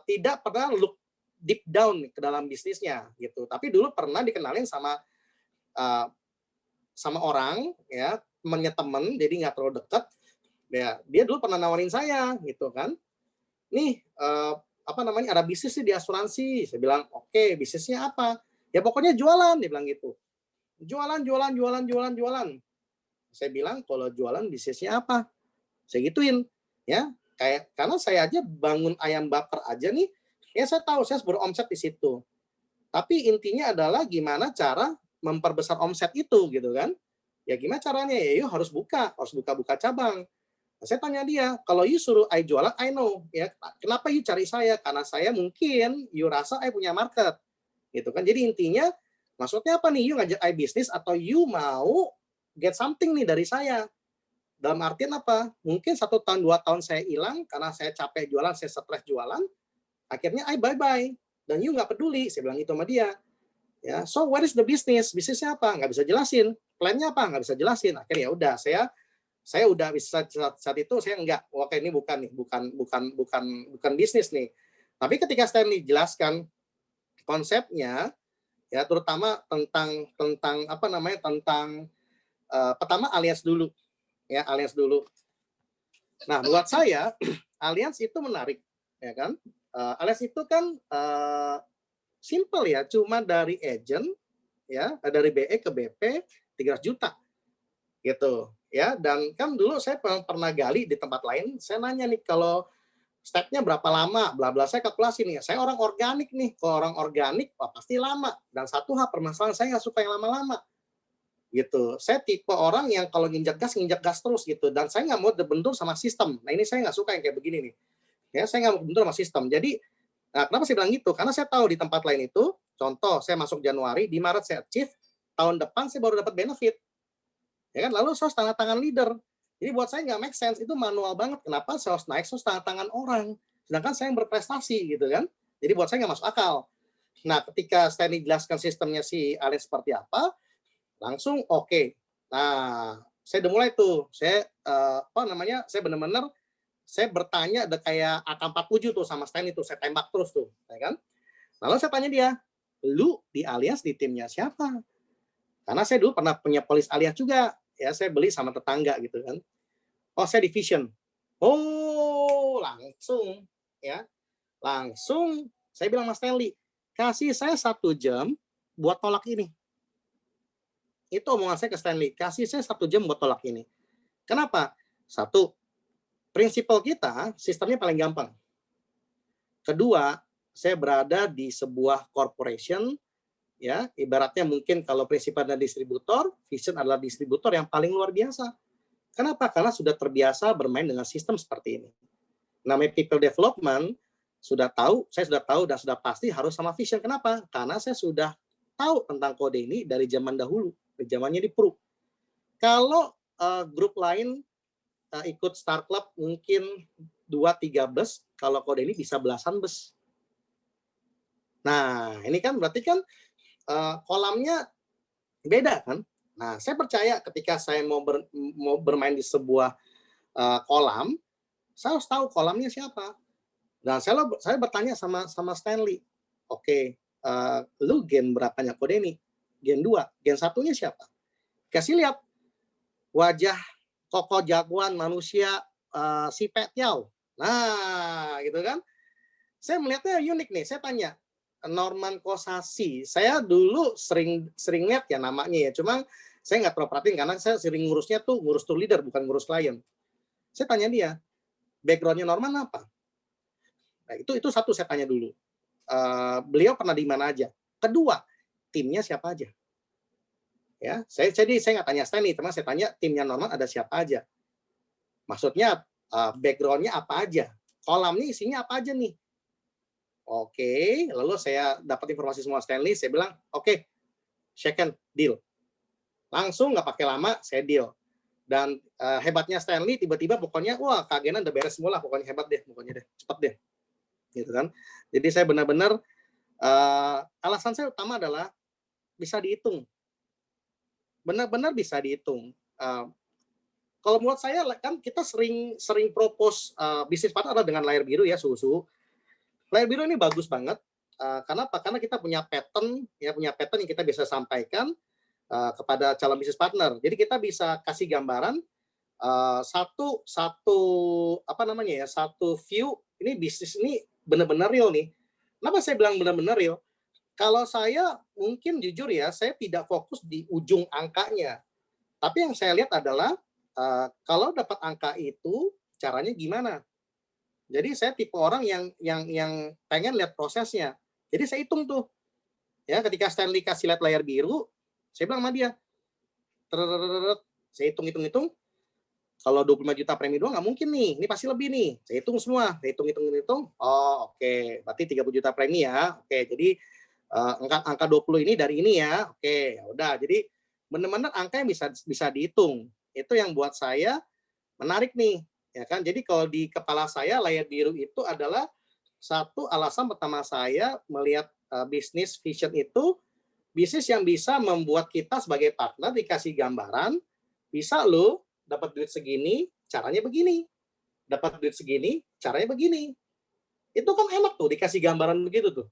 Speaker 2: tidak pernah look deep down ke dalam bisnisnya gitu. Tapi dulu pernah dikenalin sama orang ya, temannya temen, jadi nggak terlalu dekat. Ya, dia dulu pernah nawarin saya gitu kan. Nih ada bisnis sih di asuransi. Saya bilang, oke, bisnisnya apa? Ya pokoknya jualan, dia bilang gitu. Jualan. Saya bilang, kalau jualan bisnisnya apa? Saya gituin, ya. Karena saya aja bangun ayam bakar aja nih, ya saya tahu saya harus beromset di situ. Tapi intinya adalah gimana cara memperbesar omset itu gitu kan. Ya gimana caranya? Ya yuk harus buka cabang. Nah, saya tanya dia, kalau you suruh I jualan, I know. Ya, kenapa you cari saya? Karena saya mungkin you rasa I punya market. Gitu kan. Jadi intinya, maksudnya apa nih? You ngajak I bisnis atau you mau get something nih dari saya? Dalam artian apa? Mungkin 1 tahun, 2 tahun saya hilang, karena saya capek jualan, saya stres jualan, akhirnya I bye-bye. Dan you nggak peduli, saya bilang itu sama dia. Ya, so where is the business? Bisnisnya apa? Nggak bisa jelasin. Plan-nya apa? Nggak bisa jelasin. Akhirnya udah, saya udah bisa saat itu saya enggak, oke ini bukan bisnis nih. Tapi ketika Stanley jelaskan konsepnya, ya terutama tentang pertama alias dulu. Ya, alias dulu. Nah, buat saya alias itu menarik, ya kan? Alias itu kan simple ya, cuma dari agent ya, dari BE ke BP 300 juta. Gitu, ya. Dan kan dulu saya pernah gali di tempat lain, saya nanya nih kalau step-nya berapa lama, bla bla, saya kalkulasi nih. Saya orang organik nih, kalau orang organik pasti lama. Dan satu hal permasalahan saya nggak suka yang lama-lama. Gitu. Saya tipe orang yang kalau nginjak gas terus gitu, dan saya nggak mau terbentur sama sistem. Nah, ini saya nggak suka yang kayak begini nih. Ya, saya nggak mau terbentur sama sistem. Jadi, nah, kenapa saya bilang gitu? Karena saya tahu di tempat lain itu, contoh saya masuk Januari, di Maret saya achieve, tahun depan saya baru dapat benefit. Ya kan? Lalu saya harus tanda tangan leader. Jadi buat saya nggak make sense, itu manual banget. Kenapa saya harus naik, saya harus tanda tangan orang. Sedangkan saya yang berprestasi gitu kan. Jadi buat saya nggak masuk akal. Nah, ketika Stanley jelaskan sistemnya si Alex seperti apa, langsung oke. Nah, saya udah mulai tuh. Saya saya benar-benar saya bertanya ada kayak AK-47 tuh sama Stan itu, saya tembak terus tuh, ya kan? Lalu saya tanya dia, "Lu di alias di timnya siapa?" Karena saya dulu pernah punya polis alias juga, ya saya beli sama tetangga gitu kan. "Oh, saya division." Oh, langsung ya. Langsung saya bilang Mas Stanley, "Kasih saya 1 jam buat tolak ini." Itu omongan saya ke Stanley, kasih saya 1 jam buat tolak ini. Kenapa? 1, prinsipal kita sistemnya paling gampang. Kedua, saya berada di sebuah corporation, ya ibaratnya mungkin kalau prinsipal dan distributor, Vision adalah distributor yang paling luar biasa. Kenapa? Karena sudah terbiasa bermain dengan sistem seperti ini. Namanya people development, saya sudah tahu dan sudah pasti harus sama Vision. Kenapa? Karena saya sudah tahu tentang kode ini dari zaman dahulu. Zamannya di Pro. Kalau grup lain ikut Star Club mungkin 2-3 bus, kalau kode ini bisa belasan bus. Nah, ini kan berarti kan kolamnya beda kan? Nah, saya percaya ketika saya mau bermain di sebuah kolam, saya harus tahu kolamnya siapa. Dan saya bertanya sama Stanley, oke, lu gen berapanya kode ini? Gen 2, gen 1-nya siapa? Kasih lihat wajah kokoh jagoan manusia si Pet Tiao. Nah, gitu kan. Saya melihatnya unik nih, saya tanya, Norman Kosasi, saya dulu sering lihat ya namanya ya, cuma saya nggak terlalu perhatiin karena saya sering ngurus tour leader, bukan ngurus klien. Saya tanya dia, background-nya Norman apa? Nah, itu satu saya tanya dulu. Beliau pernah di mana aja? Kedua, timnya siapa aja? Ya, saya nggak tanya Stanley, teman saya tanya timnya Norman ada siapa aja. Maksudnya background-nya apa aja? Kolamnya isinya apa aja nih? Oke, lalu saya dapat informasi semua Stanley, saya bilang, oke, second deal. Langsung nggak pakai lama, saya deal. Dan hebatnya Stanley, tiba-tiba pokoknya, wah keagenan udah beres semua lah, pokoknya hebat deh, cepet deh. Gitu kan. Jadi saya benar-benar, alasan saya utama adalah bisa dihitung. benar-benar bisa dihitung. Kalau menurut saya kan kita sering propose bisnis partner adalah dengan layar biru ya, suhu-suhu. Layar biru ini bagus banget. Kenapa? Karena kita punya pattern yang kita bisa sampaikan kepada calon bisnis partner. Jadi kita bisa kasih gambaran satu view ini bisnis ini benar-benar real nih. Kenapa saya bilang benar-benar real? Kalau saya mungkin jujur ya, saya tidak fokus di ujung angkanya. Tapi yang saya lihat adalah kalau dapat angka itu caranya gimana. Jadi saya tipe orang yang pengen lihat prosesnya. Jadi saya hitung tuh. Ya, ketika Stanley kasih lihat layar biru, saya bilang sama dia, saya hitung. Kalau 25 juta premi doang nggak mungkin nih, ini pasti lebih nih. Saya hitung semua, saya hitung. Oh, oke. Berarti 30 juta premi ya. Oke, jadi angka 20 ini dari ini ya. Oke, ya udah. Jadi benar-benar angka yang bisa dihitung. Itu yang buat saya menarik nih, ya kan? Jadi kalau di kepala saya layar biru itu adalah satu alasan pertama saya melihat bisnis vision itu bisnis yang bisa membuat kita sebagai partner dikasih gambaran, bisa lo dapat duit segini, caranya begini. Dapat duit segini, caranya begini. Itu kan enak tuh dikasih gambaran begitu tuh.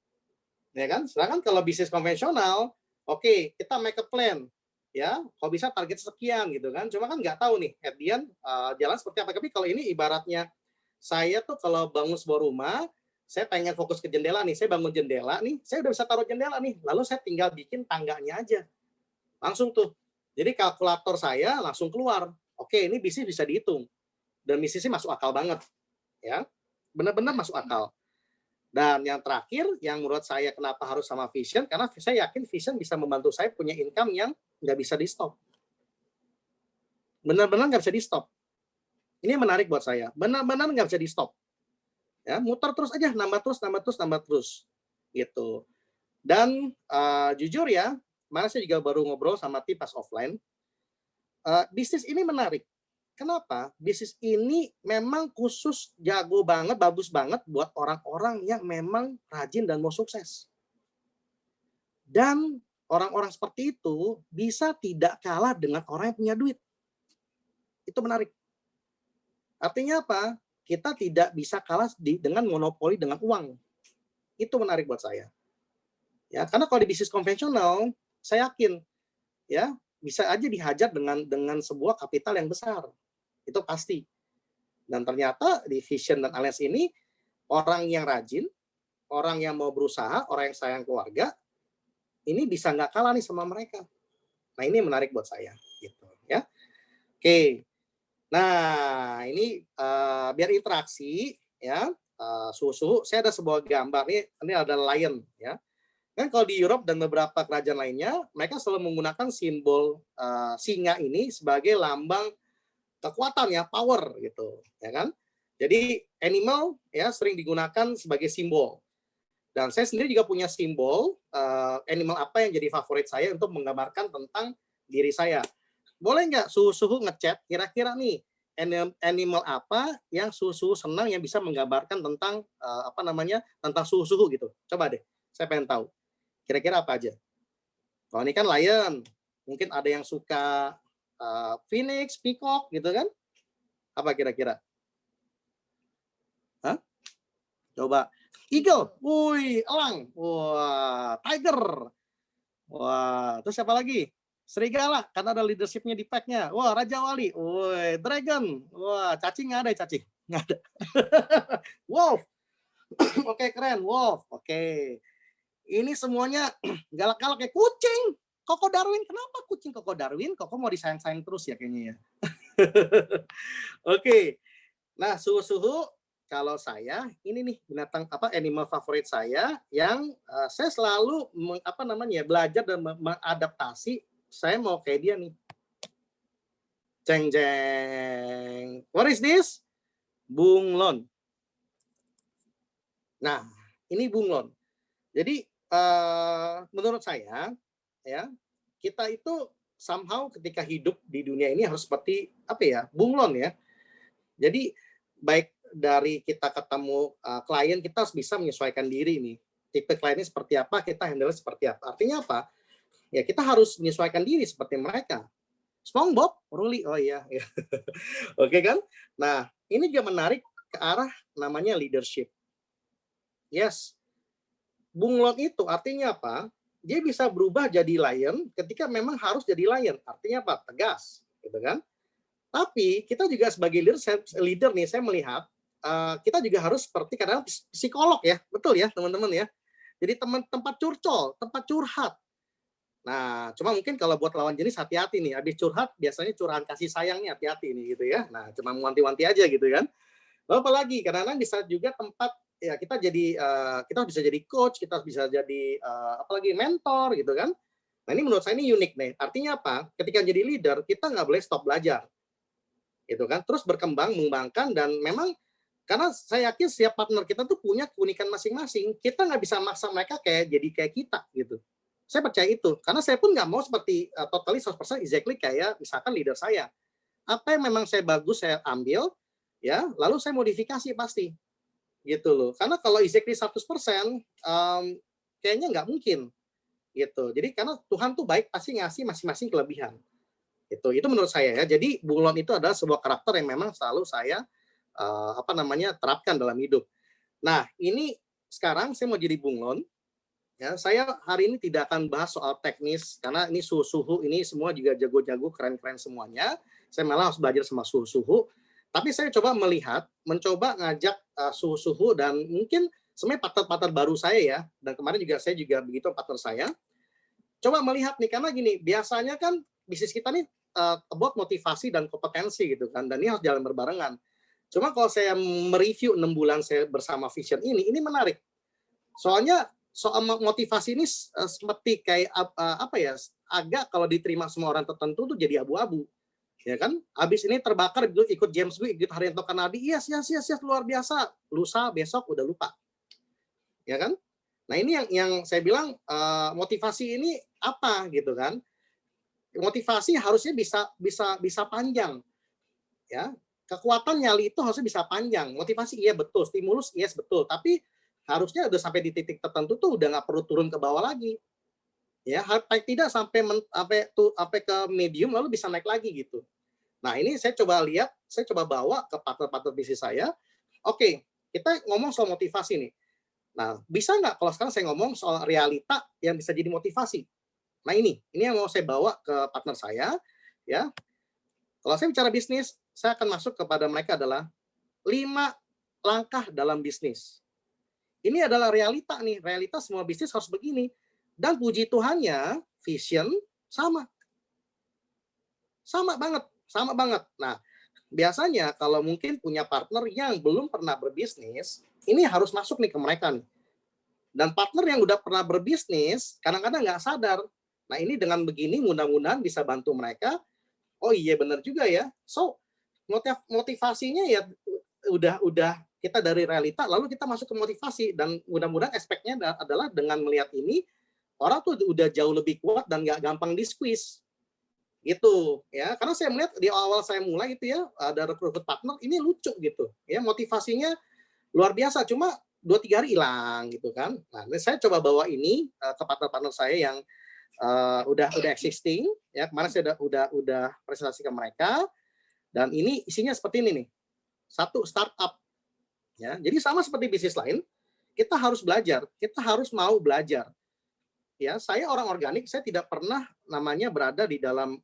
Speaker 2: Ya kan? Sedangkan kalau bisnis konvensional, oke, kita make a plan. Ya, kalau bisa target sekian gitu kan. Cuma kan nggak tahu nih, at the end, jalan seperti apa. Tapi kalau ini ibaratnya saya tuh kalau bangun sebuah rumah, saya pengen fokus ke jendela nih. Saya bangun jendela nih, saya udah bisa taruh jendela nih. Lalu saya tinggal bikin tangganya aja. Langsung tuh. Jadi kalkulator saya langsung keluar. Oke, ini bisnis bisa dihitung. Dan bisnisnya masuk akal banget. Ya, benar-benar masuk akal. Dan yang terakhir, yang menurut saya kenapa harus sama Vision, karena saya yakin Vision bisa membantu saya punya income yang nggak bisa di-stop. Benar-benar nggak bisa di-stop. Ini menarik buat saya. Benar-benar nggak bisa di-stop. Ya, muter terus aja, nambah terus. Gitu. Dan jujur ya, mana saya juga baru ngobrol sama Ti pas offline, bisnis ini menarik. Kenapa? Bisnis ini memang khusus jago banget, bagus banget buat orang-orang yang memang rajin dan mau sukses. Dan orang-orang seperti itu bisa tidak kalah dengan orang yang punya duit. Itu menarik. Artinya apa? Kita tidak bisa kalah dengan monopoli dengan uang. Itu menarik buat saya. Ya, karena kalau di bisnis konvensional, saya yakin ya bisa aja dihajar dengan sebuah kapital yang besar. Itu pasti. Dan ternyata di Vision dan Alliance ini orang yang rajin, orang yang mau berusaha, orang yang sayang keluarga, ini bisa nggak kalah nih sama mereka. Nah, ini menarik buat saya gitu ya. Oke. Nah, ini biar interaksi ya, suhu-suhu, saya ada sebuah gambar nih, ini ada lion ya. Kan kalau di Europe dan beberapa kerajaan lainnya, mereka selalu menggunakan simbol singa ini sebagai lambang kekuatan ya, power gitu, ya kan? Jadi animal ya sering digunakan sebagai simbol. Dan saya sendiri juga punya simbol animal apa yang jadi favorit saya untuk menggambarkan tentang diri saya. Boleh nggak suhu-suhu ngechat kira-kira nih animal apa yang suhu-suhu senang yang bisa menggambarkan tentang tentang suhu-suhu gitu. Coba deh, saya pengen tahu. Kira-kira apa aja? Kalau ini kan lion, mungkin ada yang suka phoenix, peacock gitu kan? Apa kira-kira? Hah? Coba. Eagle, wih, elang, wah, tiger, wah, terus siapa lagi? Serigala, karena ada leadership-nya di pack-nya. Wah, Raja Wali. Woi, Dragon. Wah, cacing nggak ada, cacing. Nggak ada. Wolf. Oke, keren. Wolf. Oke. Ini semuanya galak-galak kayak kucing. Koko Darwin. Kenapa kucing Koko Darwin? Koko mau disayang-sayang terus ya kayaknya ya. Oke. Nah, suhu-suhu kalau saya ini nih binatang animal favorit saya yang saya selalu belajar dan mengadaptasi. Saya mau kayak dia nih. Jeng jeng. What is this? Bunglon. Nah, ini bunglon. Jadi menurut saya ya, kita itu somehow ketika hidup di dunia ini harus seperti bunglon ya. Jadi baik dari kita ketemu klien, kita harus bisa menyesuaikan diri nih. Tipe kliennya seperti apa, kita handle seperti apa. Artinya apa? ya kita harus menyesuaikan diri seperti mereka. SpongeBob, Ruli, oh iya. Oke kan? Nah, ini juga menarik ke arah namanya leadership. Yes, bunglon itu artinya apa? Dia bisa berubah jadi lion ketika memang harus jadi lion. Artinya apa? Tegas, gitu kan? Tapi kita juga sebagai leader nih, saya melihat kita juga harus seperti kadang psikolog ya, betul ya teman-teman ya. Jadi tempat curcol, tempat curhat. Nah, cuma mungkin kalau buat lawan jenis hati-hati nih. Habis curhat biasanya curahan kasih sayang nih, hati-hati nih gitu ya. Nah, cuma wanti-wanti aja gitu kan. Lalu apalagi kadang-kadang bisa juga tempat ya kita jadi kita bisa jadi coach, kita bisa jadi apalagi mentor gitu kan. Nah, ini menurut saya ini unik nih. Artinya apa? Ketika jadi leader, kita nggak boleh stop belajar. Gitu kan. Terus berkembang, mengembangkan dan memang karena saya yakin setiap partner kita tuh punya keunikan masing-masing. Kita nggak bisa maksa mereka jadi kayak kita gitu. Saya percaya itu. Karena saya pun nggak mau seperti totally 100% exactly kayak misalkan leader saya. Apa yang memang saya bagus saya ambil, ya, lalu saya modifikasi pasti. Gitu loh. Karena kalau exactly 100%, kayaknya nggak mungkin. Gitu. Jadi karena Tuhan tuh baik pasti ngasih masing-masing kelebihan. Itu menurut saya ya. Jadi bunglon itu adalah sebuah karakter yang memang selalu saya terapkan dalam hidup. Nah, ini sekarang saya mau jadi bunglon. Ya, saya hari ini tidak akan bahas soal teknis karena ini suhu-suhu ini semua juga jago-jago, keren-keren semuanya. Saya malah harus belajar sama suhu-suhu. Tapi saya mencoba ngajak suhu-suhu dan mungkin sebenarnya partner-partner baru saya ya. Dan kemarin juga saya juga begitu partner saya. Coba melihat nih karena gini, biasanya kan bisnis kita nih about motivasi dan kompetensi gitu kan. Dan ini harus jalan berbarengan. Cuma kalau saya mereview 6 bulan saya bersama Vision ini menarik. Soalnya soal motivasi ini seperti kayak agak kalau diterima semua orang tertentu tuh jadi abu-abu. Ya kan? Habis ini terbakar ikut James Gue, ikut Haryanto Kanadi, yes, luar biasa. Lusa besok udah lupa. Ya kan? Nah, ini yang saya bilang motivasi ini apa gitu kan? Motivasi harusnya bisa panjang. Ya. Kekuatan nyali itu harusnya bisa panjang. Motivasi iya betul, stimulus yes betul, tapi harusnya udah sampai di titik tertentu tuh udah nggak perlu turun ke bawah lagi. Ya, tidak sampai ke medium lalu bisa naik lagi gitu. Nah, ini saya coba bawa ke partner-partner bisnis saya. Oke, kita ngomong soal motivasi nih. Nah, bisa nggak kalau sekarang saya ngomong soal realita yang bisa jadi motivasi? Nah, ini yang mau saya bawa ke partner saya, ya. Kalau saya bicara bisnis, saya akan masuk kepada mereka adalah 5 langkah dalam bisnis. Ini adalah realita nih, realita semua bisnis harus begini. Dan puji Tuhannya, Vision sama. Sama banget. Nah, biasanya kalau mungkin punya partner yang belum pernah berbisnis, ini harus masuk nih ke mereka nih. Dan partner yang udah pernah berbisnis, kadang-kadang nggak sadar. Nah, ini dengan begini mudah-mudahan bisa bantu mereka. Oh iya benar juga ya. So, motivasinya ya udah kita dari realita lalu kita masuk ke motivasi dan mudah-mudahan aspeknya adalah dengan melihat ini orang tuh udah jauh lebih kuat dan nggak gampang di squeeze gitu ya, karena saya melihat di awal saya mulai itu ya ada rekrut partner ini lucu gitu ya, motivasinya luar biasa cuma 2-3 hari hilang gitu kan. Nah, saya coba bawa ini ke partner-partner saya yang udah existing ya, kemarin saya udah presentasi ke mereka dan ini isinya seperti ini nih. 1, startup. Ya, jadi sama seperti bisnis lain, kita harus belajar, kita harus mau belajar. Ya, saya orang organik, saya tidak pernah namanya berada di dalam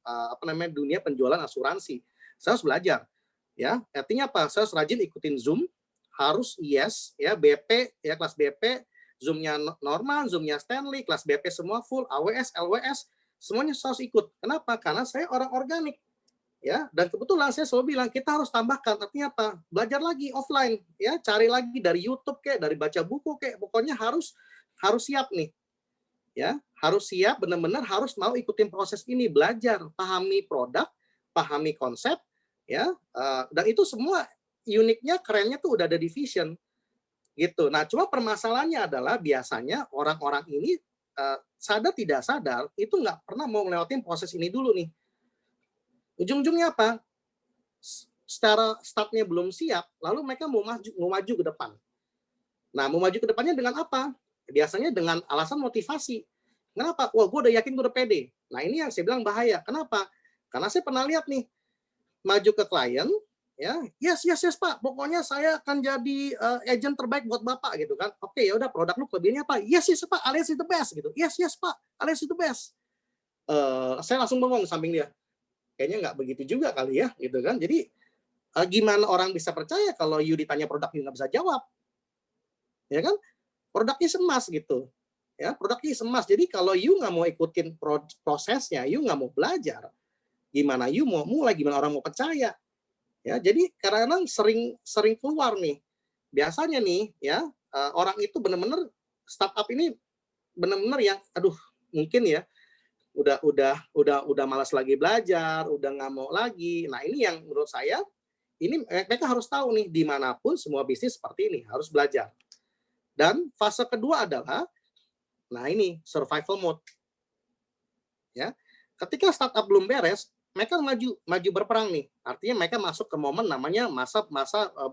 Speaker 2: dunia penjualan asuransi. Saya harus belajar. Ya, artinya apa? Saya harus rajin ikutin Zoom, harus yes, ya BP, ya kelas BP, Zoom-nya Norman, Zoom-nya Stanley, kelas BP semua full, AWS, LWS, semuanya saya harus ikut. Kenapa? Karena saya orang organik. Ya, dan kebetulan saya selalu bilang kita harus tambahkan, artinya apa? Belajar lagi offline, ya, cari lagi dari YouTube kayak, dari baca buku kayak, pokoknya harus siap nih. Ya, harus siap benar-benar harus mau ikutin proses ini, belajar, pahami produk, pahami konsep, ya. Dan itu semua uniknya, kerennya tuh udah ada di Vision. Gitu. Nah, cuma permasalahannya adalah biasanya orang-orang ini sadar tidak sadar itu nggak pernah mau ngelewatin proses ini dulu nih. Ujung-ujungnya apa? Secara startnya belum siap, lalu mereka mau maju ke depan. Nah, mau maju ke depannya dengan apa? Biasanya dengan alasan motivasi. Kenapa? Wah, gue udah yakin, gue udah pede. Nah, ini yang saya bilang bahaya. Kenapa? Karena saya pernah lihat nih, maju ke klien, ya, yes Pak, pokoknya saya akan jadi agent terbaik buat Bapak gitu kan. Oke, ya udah, produk lu kelebihannya apa? Yes Pak, Alias is the best gitu. Yes Pak, Alias is the best. Saya langsung bengong samping dia. Kayaknya nggak begitu juga kali ya, gitu kan. Jadi gimana orang bisa percaya kalau you ditanya produk you nggak bisa jawab, ya kan? Produknya emas gitu, ya, produknya emas. Jadi kalau you nggak mau ikutin prosesnya, you nggak mau belajar, gimana you mau mulai, gimana orang mau percaya, ya. Jadi kadang-kadang sering keluar nih, biasanya nih, ya, orang itu benar-benar startup ini benar-benar yang, aduh, mungkin ya, udah malas lagi belajar, udah nggak mau lagi. Nah, ini yang menurut saya, ini mereka harus tahu nih, dimanapun semua bisnis seperti ini harus belajar. Dan fase kedua adalah, nah ini survival mode, ya. Ketika startup belum beres, mereka maju berperang nih. Artinya mereka masuk ke momen namanya masa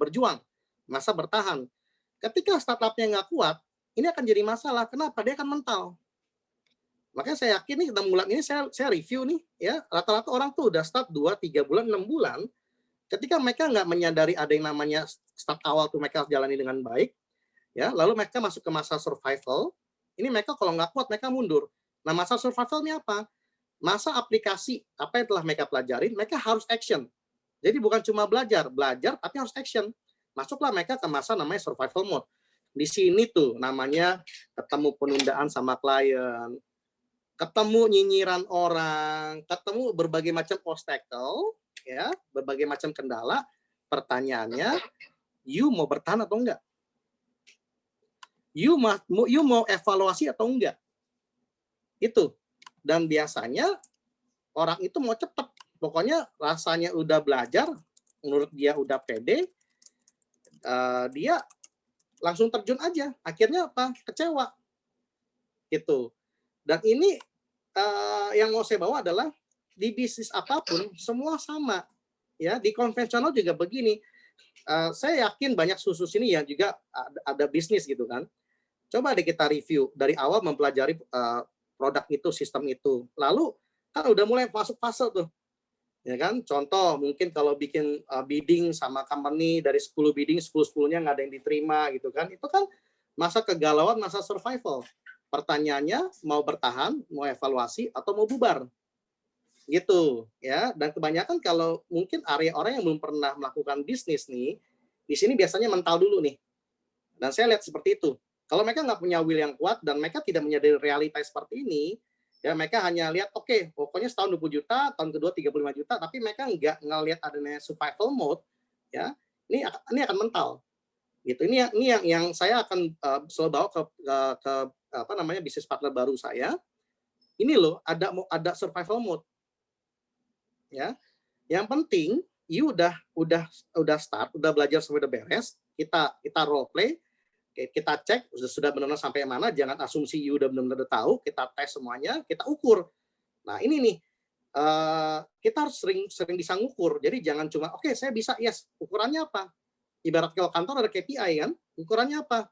Speaker 2: berjuang, masa bertahan. Ketika startupnya nggak kuat, ini akan jadi masalah. Kenapa? Dia akan mental. Makanya saya yakin nih, 6 bulan ini saya review nih, ya, rata-rata orang tuh udah start 2, 3 bulan, 6 bulan, ketika mereka nggak menyadari ada yang namanya start awal tuh mereka harus jalani dengan baik, ya, lalu mereka masuk ke masa survival, ini mereka kalau nggak kuat mereka mundur. Nah, masa survival ini apa? Masa aplikasi apa yang telah mereka pelajarin, mereka harus action. Jadi bukan cuma belajar tapi harus action. Masuklah mereka ke masa namanya survival mode. Di sini tuh namanya ketemu penundaan sama klien, ketemu nyinyiran orang, ketemu berbagai macam obstacle, ya, berbagai macam kendala. Pertanyaannya, you mau bertahan atau enggak? You mau evaluasi atau enggak? Itu. Dan biasanya orang itu mau cepet. Pokoknya rasanya udah belajar, menurut dia udah pede, dia langsung terjun aja. Akhirnya apa? Kecewa. Gitu. Dan ini yang mau saya bawa adalah di bisnis apapun semua sama, ya. Di konvensional juga begini. Saya yakin banyak susu sini yang juga ada bisnis gitu kan. Coba deh kita review dari awal mempelajari produk itu, sistem itu. Lalu kan udah mulai masuk fase tuh, ya kan. Contoh mungkin kalau bikin bidding sama company, dari 10 bidding 10-10-nya nggak ada yang diterima gitu kan. Itu kan masa kegalauan, masa survival. Pertanyaannya, mau bertahan, mau evaluasi, atau mau bubar? Gitu, ya. Dan kebanyakan kalau mungkin area orang yang belum pernah melakukan bisnis nih, di sini biasanya mental dulu nih. Dan saya lihat seperti itu. Kalau mereka nggak punya will yang kuat dan mereka tidak menyadari realita seperti ini, ya mereka hanya lihat, oke, pokoknya setahun 20 juta, tahun kedua 35 juta, tapi mereka nggak ngelihat adanya survival mode, ya. Ini akan mental. Gitu. Ini yang saya akan selalu bawa ke apa namanya bisnis partner baru saya. Ini loh, ada survival mode, ya. Yang penting you udah start, udah belajar sampai udah beres, kita role play, kita cek sudah benar-benar sampai mana, jangan asumsi you udah benar-benar tahu, kita tes semuanya, kita ukur. Nah, ini nih kita harus sering bisa ngukur. Jadi jangan cuma oke, saya bisa, yes, ukurannya apa? Ibarat kalau kantor ada KPI kan, ukurannya apa?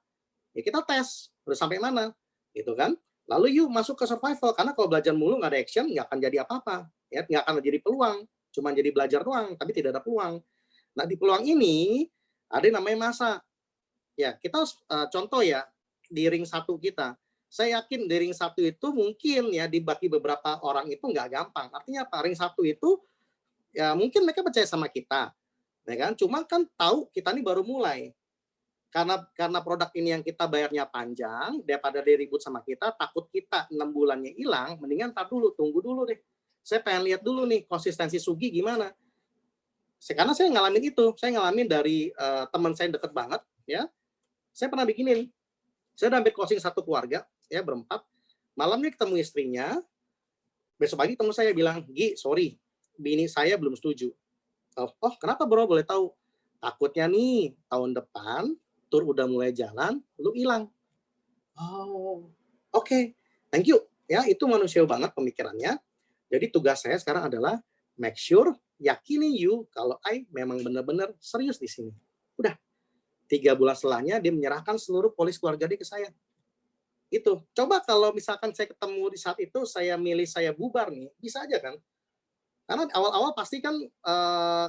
Speaker 2: Ya kita tes, udah sampai mana, gitu kan? Lalu you masuk ke survival, karena kalau belajar mulu nggak ada action, nggak akan jadi apa-apa, ya, nggak akan jadi peluang, cuma jadi belajar doang, tapi tidak ada peluang. Nah, di peluang ini ada yang namanya masa. Ya, kita contoh ya, di ring 1 kita, saya yakin di ring 1 itu mungkin ya dibagi beberapa orang itu nggak gampang. Artinya apa? Ring 1 itu ya mungkin mereka percaya sama kita, ya kan? Cuma kan tahu kita ini baru mulai. Karena produk ini yang kita bayarnya panjang, daripada dia ribut sama kita, takut kita 6 bulannya hilang, mendingan tunggu dulu deh. Saya pengen lihat dulu nih konsistensi Sugi gimana. Karena saya ngalamin itu, saya ngalamin dari teman saya deket banget, ya. Saya pernah bikinin, saya udah hampir closing satu keluarga, ya, berempat. Malamnya ketemu istrinya, besok pagi teman saya bilang, Gi, sorry, bini saya belum setuju. Oh, kenapa bro, boleh tahu? Takutnya nih, tahun depan, tur udah mulai jalan, lu hilang. Oh, oke, thank you. Ya, itu manusiawi banget pemikirannya. Jadi tugas saya sekarang adalah make sure, yakini you kalau I memang benar-benar serius di sini. Udah. 3 bulan setelahnya dia menyerahkan seluruh polis keluarga dia ke saya. Itu. Coba kalau misalkan saya ketemu di saat itu, saya milih saya bubar nih, bisa aja kan? Karena awal-awal pasti kan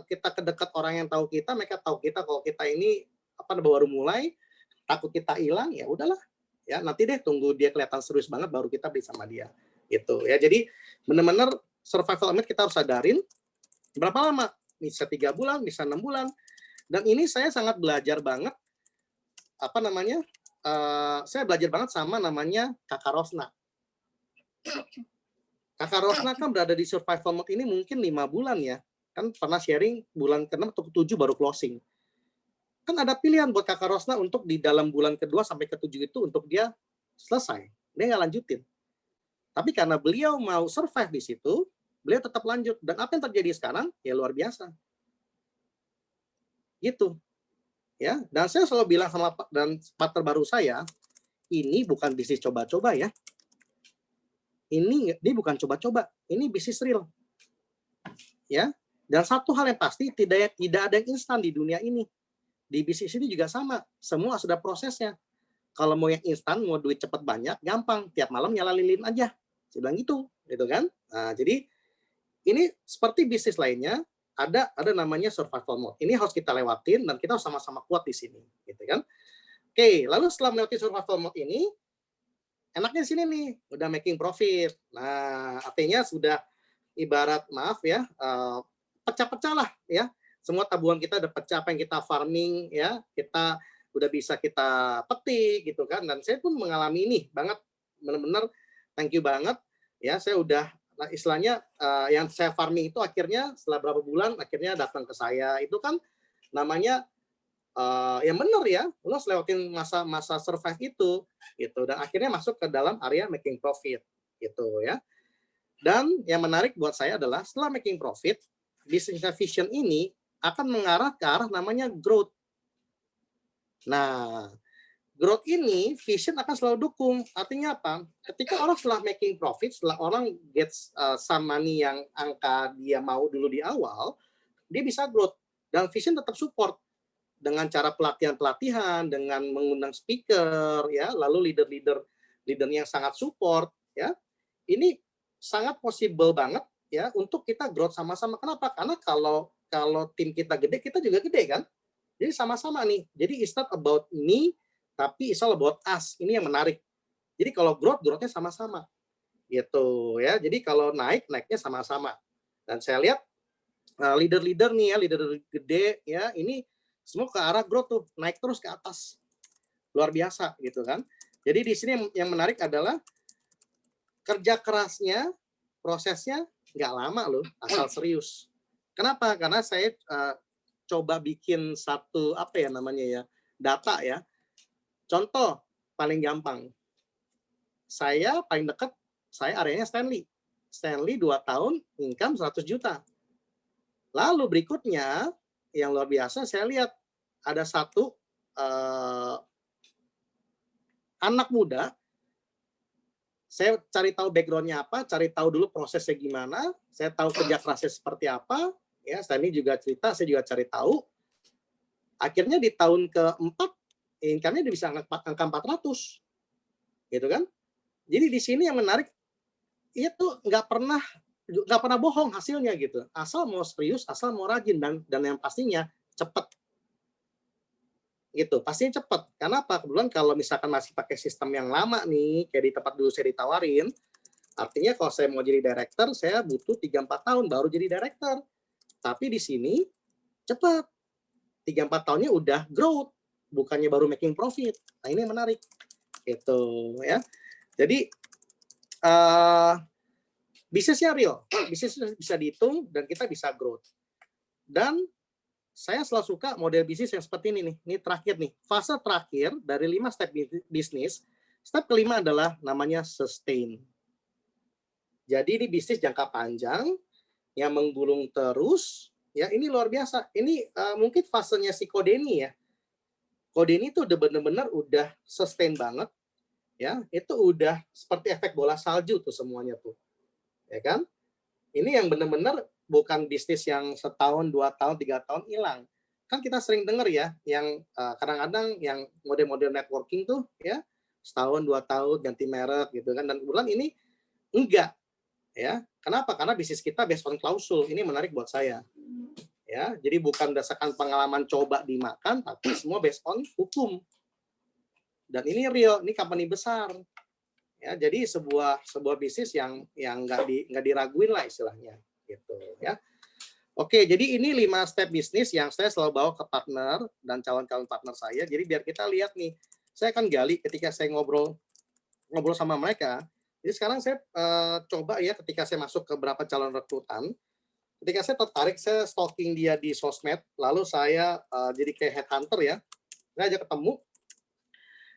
Speaker 2: kita kedekat orang yang tahu kita, mereka tahu kita kalau kita ini baru mulai, takut kita hilang, ya udahlah. Ya nanti deh tunggu dia kelihatan serius banget baru kita beli sama dia. Gitu ya. Jadi benar-benar survival mode kita harus sadarin berapa lama? Bisa 3 bulan, bisa 6 bulan. Dan ini saya sangat belajar banget saya belajar banget sama namanya Kakak Rosna. Kakak Rosna kan berada di survival mode ini mungkin 5 bulan ya. Kan pernah sharing bulan ke-6 atau ke-7 baru closing. Kan ada pilihan buat Kakak Rosna untuk di dalam bulan ke-2 sampai ke-7 itu untuk dia selesai. Dia nggak lanjutin. Tapi karena beliau mau survive di situ, beliau tetap lanjut. Dan apa yang terjadi sekarang? Ya luar biasa. Gitu. Ya, dan saya selalu bilang sama partner baru saya, ini bukan bisnis coba-coba ya. Ini bukan coba-coba, ini bisnis real. Ya. Dan satu hal yang pasti tidak ada yang instan di dunia ini. Di bisnis ini juga sama, semua sudah prosesnya. Kalau mau yang instan, mau duit cepat banyak, gampang, tiap malam nyala lilin aja. Saya bilang gitu kan. Nah, jadi ini seperti bisnis lainnya, ada namanya survival mode. Ini harus kita lewatin dan kita sama-sama kuat di sini, gitu kan. Oke, lalu setelah melewati survival mode ini, enaknya di sini nih, udah making profit. Nah, artinya sudah ibarat pecah-pecah lah ya. Semua tabungan kita udah pecah, apa yang kita farming ya, kita udah bisa kita petik gitu kan. Dan saya pun mengalami ini banget, benar-benar thank you banget ya. Saya udah istilahnya yang saya farming itu akhirnya setelah berapa bulan akhirnya datang ke saya. Itu kan namanya yang benar ya, lo lewatin masa survive itu gitu, dan akhirnya masuk ke dalam area making profit gitu ya. Dan yang menarik buat saya adalah setelah making profit, business vision ini akan mengarah ke arah namanya growth. Nah, growth ini vision akan selalu dukung. Artinya apa? Ketika orang setelah making profit, setelah orang gets some money yang angka dia mau dulu di awal, dia bisa growth dan vision tetap support dengan cara pelatihan-pelatihan, dengan mengundang speaker ya, lalu leader yang sangat support ya. Ini sangat possible banget ya untuk kita growth sama-sama. Kenapa? Karena kalau tim kita gede, kita juga gede kan. Jadi sama-sama nih. Jadi it's not about me, tapi it's all about us. Ini yang menarik. Jadi kalau growth-nya sama-sama. Gitu ya. Jadi kalau naiknya sama-sama. Dan saya lihat leader-leader nih ya, leader gede ya, ini semua ke arah growth tuh, naik terus ke atas. Luar biasa gitu kan. Jadi di sini yang menarik adalah kerja kerasnya, prosesnya nggak lama loh, asal serius. Kenapa? Karena saya coba bikin satu data ya. Contoh paling gampang. Saya paling dekat, saya areanya Stanley. Stanley 2 tahun, income 100 juta. Lalu berikutnya, yang luar biasa, saya lihat ada satu anak muda. Saya cari tahu background-nya apa, cari tahu dulu prosesnya gimana, saya tahu kerja kerasnya seperti apa, ya, Stanley juga cerita, saya juga cari tahu. Akhirnya di tahun ke-4, income-nya bisa angka 400. Gitu kan? Jadi di sini yang menarik, itu nggak pernah bohong hasilnya gitu. Asal mau serius, asal mau rajin, dan yang pastinya cepat. Gitu, pastinya cepat. Karena apa? Kebetulan kalau misalkan masih pakai sistem yang lama nih, kayak di tempat dulu saya ditawarin, artinya kalau saya mau jadi director, saya butuh 3-4 tahun baru jadi director. Tapi di sini cepat. 3-4 tahunnya udah growth, bukannya baru making profit. Nah, ini yang menarik. Gitu ya. Jadi bisnisnya real, bisnis bisa dihitung dan kita bisa growth. Dan saya selalu suka model bisnis yang seperti ini nih. Ini terakhir nih, fase terakhir dari 5 step bisnis. Step kelima adalah namanya sustain. Jadi ini bisnis jangka panjang yang menggulung terus. Ya, ini luar biasa. Ini mungkin fasenya si Kodeni ya. Kodeni itu udah benar-benar udah sustain banget. Ya, itu udah seperti efek bola salju tuh semuanya tuh. Ya kan? Ini yang benar-benar bukan bisnis yang setahun, 2 tahun, 3 tahun hilang. Kan kita sering dengar ya, yang kadang-kadang yang model-model networking tuh ya, setahun 2 tahun ganti merek gitu kan, dan kebetulan ini enggak ya. Kenapa? Karena bisnis kita based on klausul. Ini menarik buat saya ya. Jadi bukan berdasarkan pengalaman coba dimakan, tapi semua based on hukum. Dan ini real, ini company besar ya. Jadi sebuah bisnis yang nggak diraguin lah istilahnya gitu ya. Oke, jadi ini 5 step bisnis yang saya selalu bawa ke partner dan calon-calon partner saya. Jadi biar kita lihat nih, saya akan gali ketika saya ngobrol sama mereka. Jadi sekarang saya coba ya, ketika saya masuk ke beberapa calon rekrutan, ketika saya tertarik, saya stalking dia di sosmed, lalu saya jadi kayak headhunter ya, saya ajak ketemu.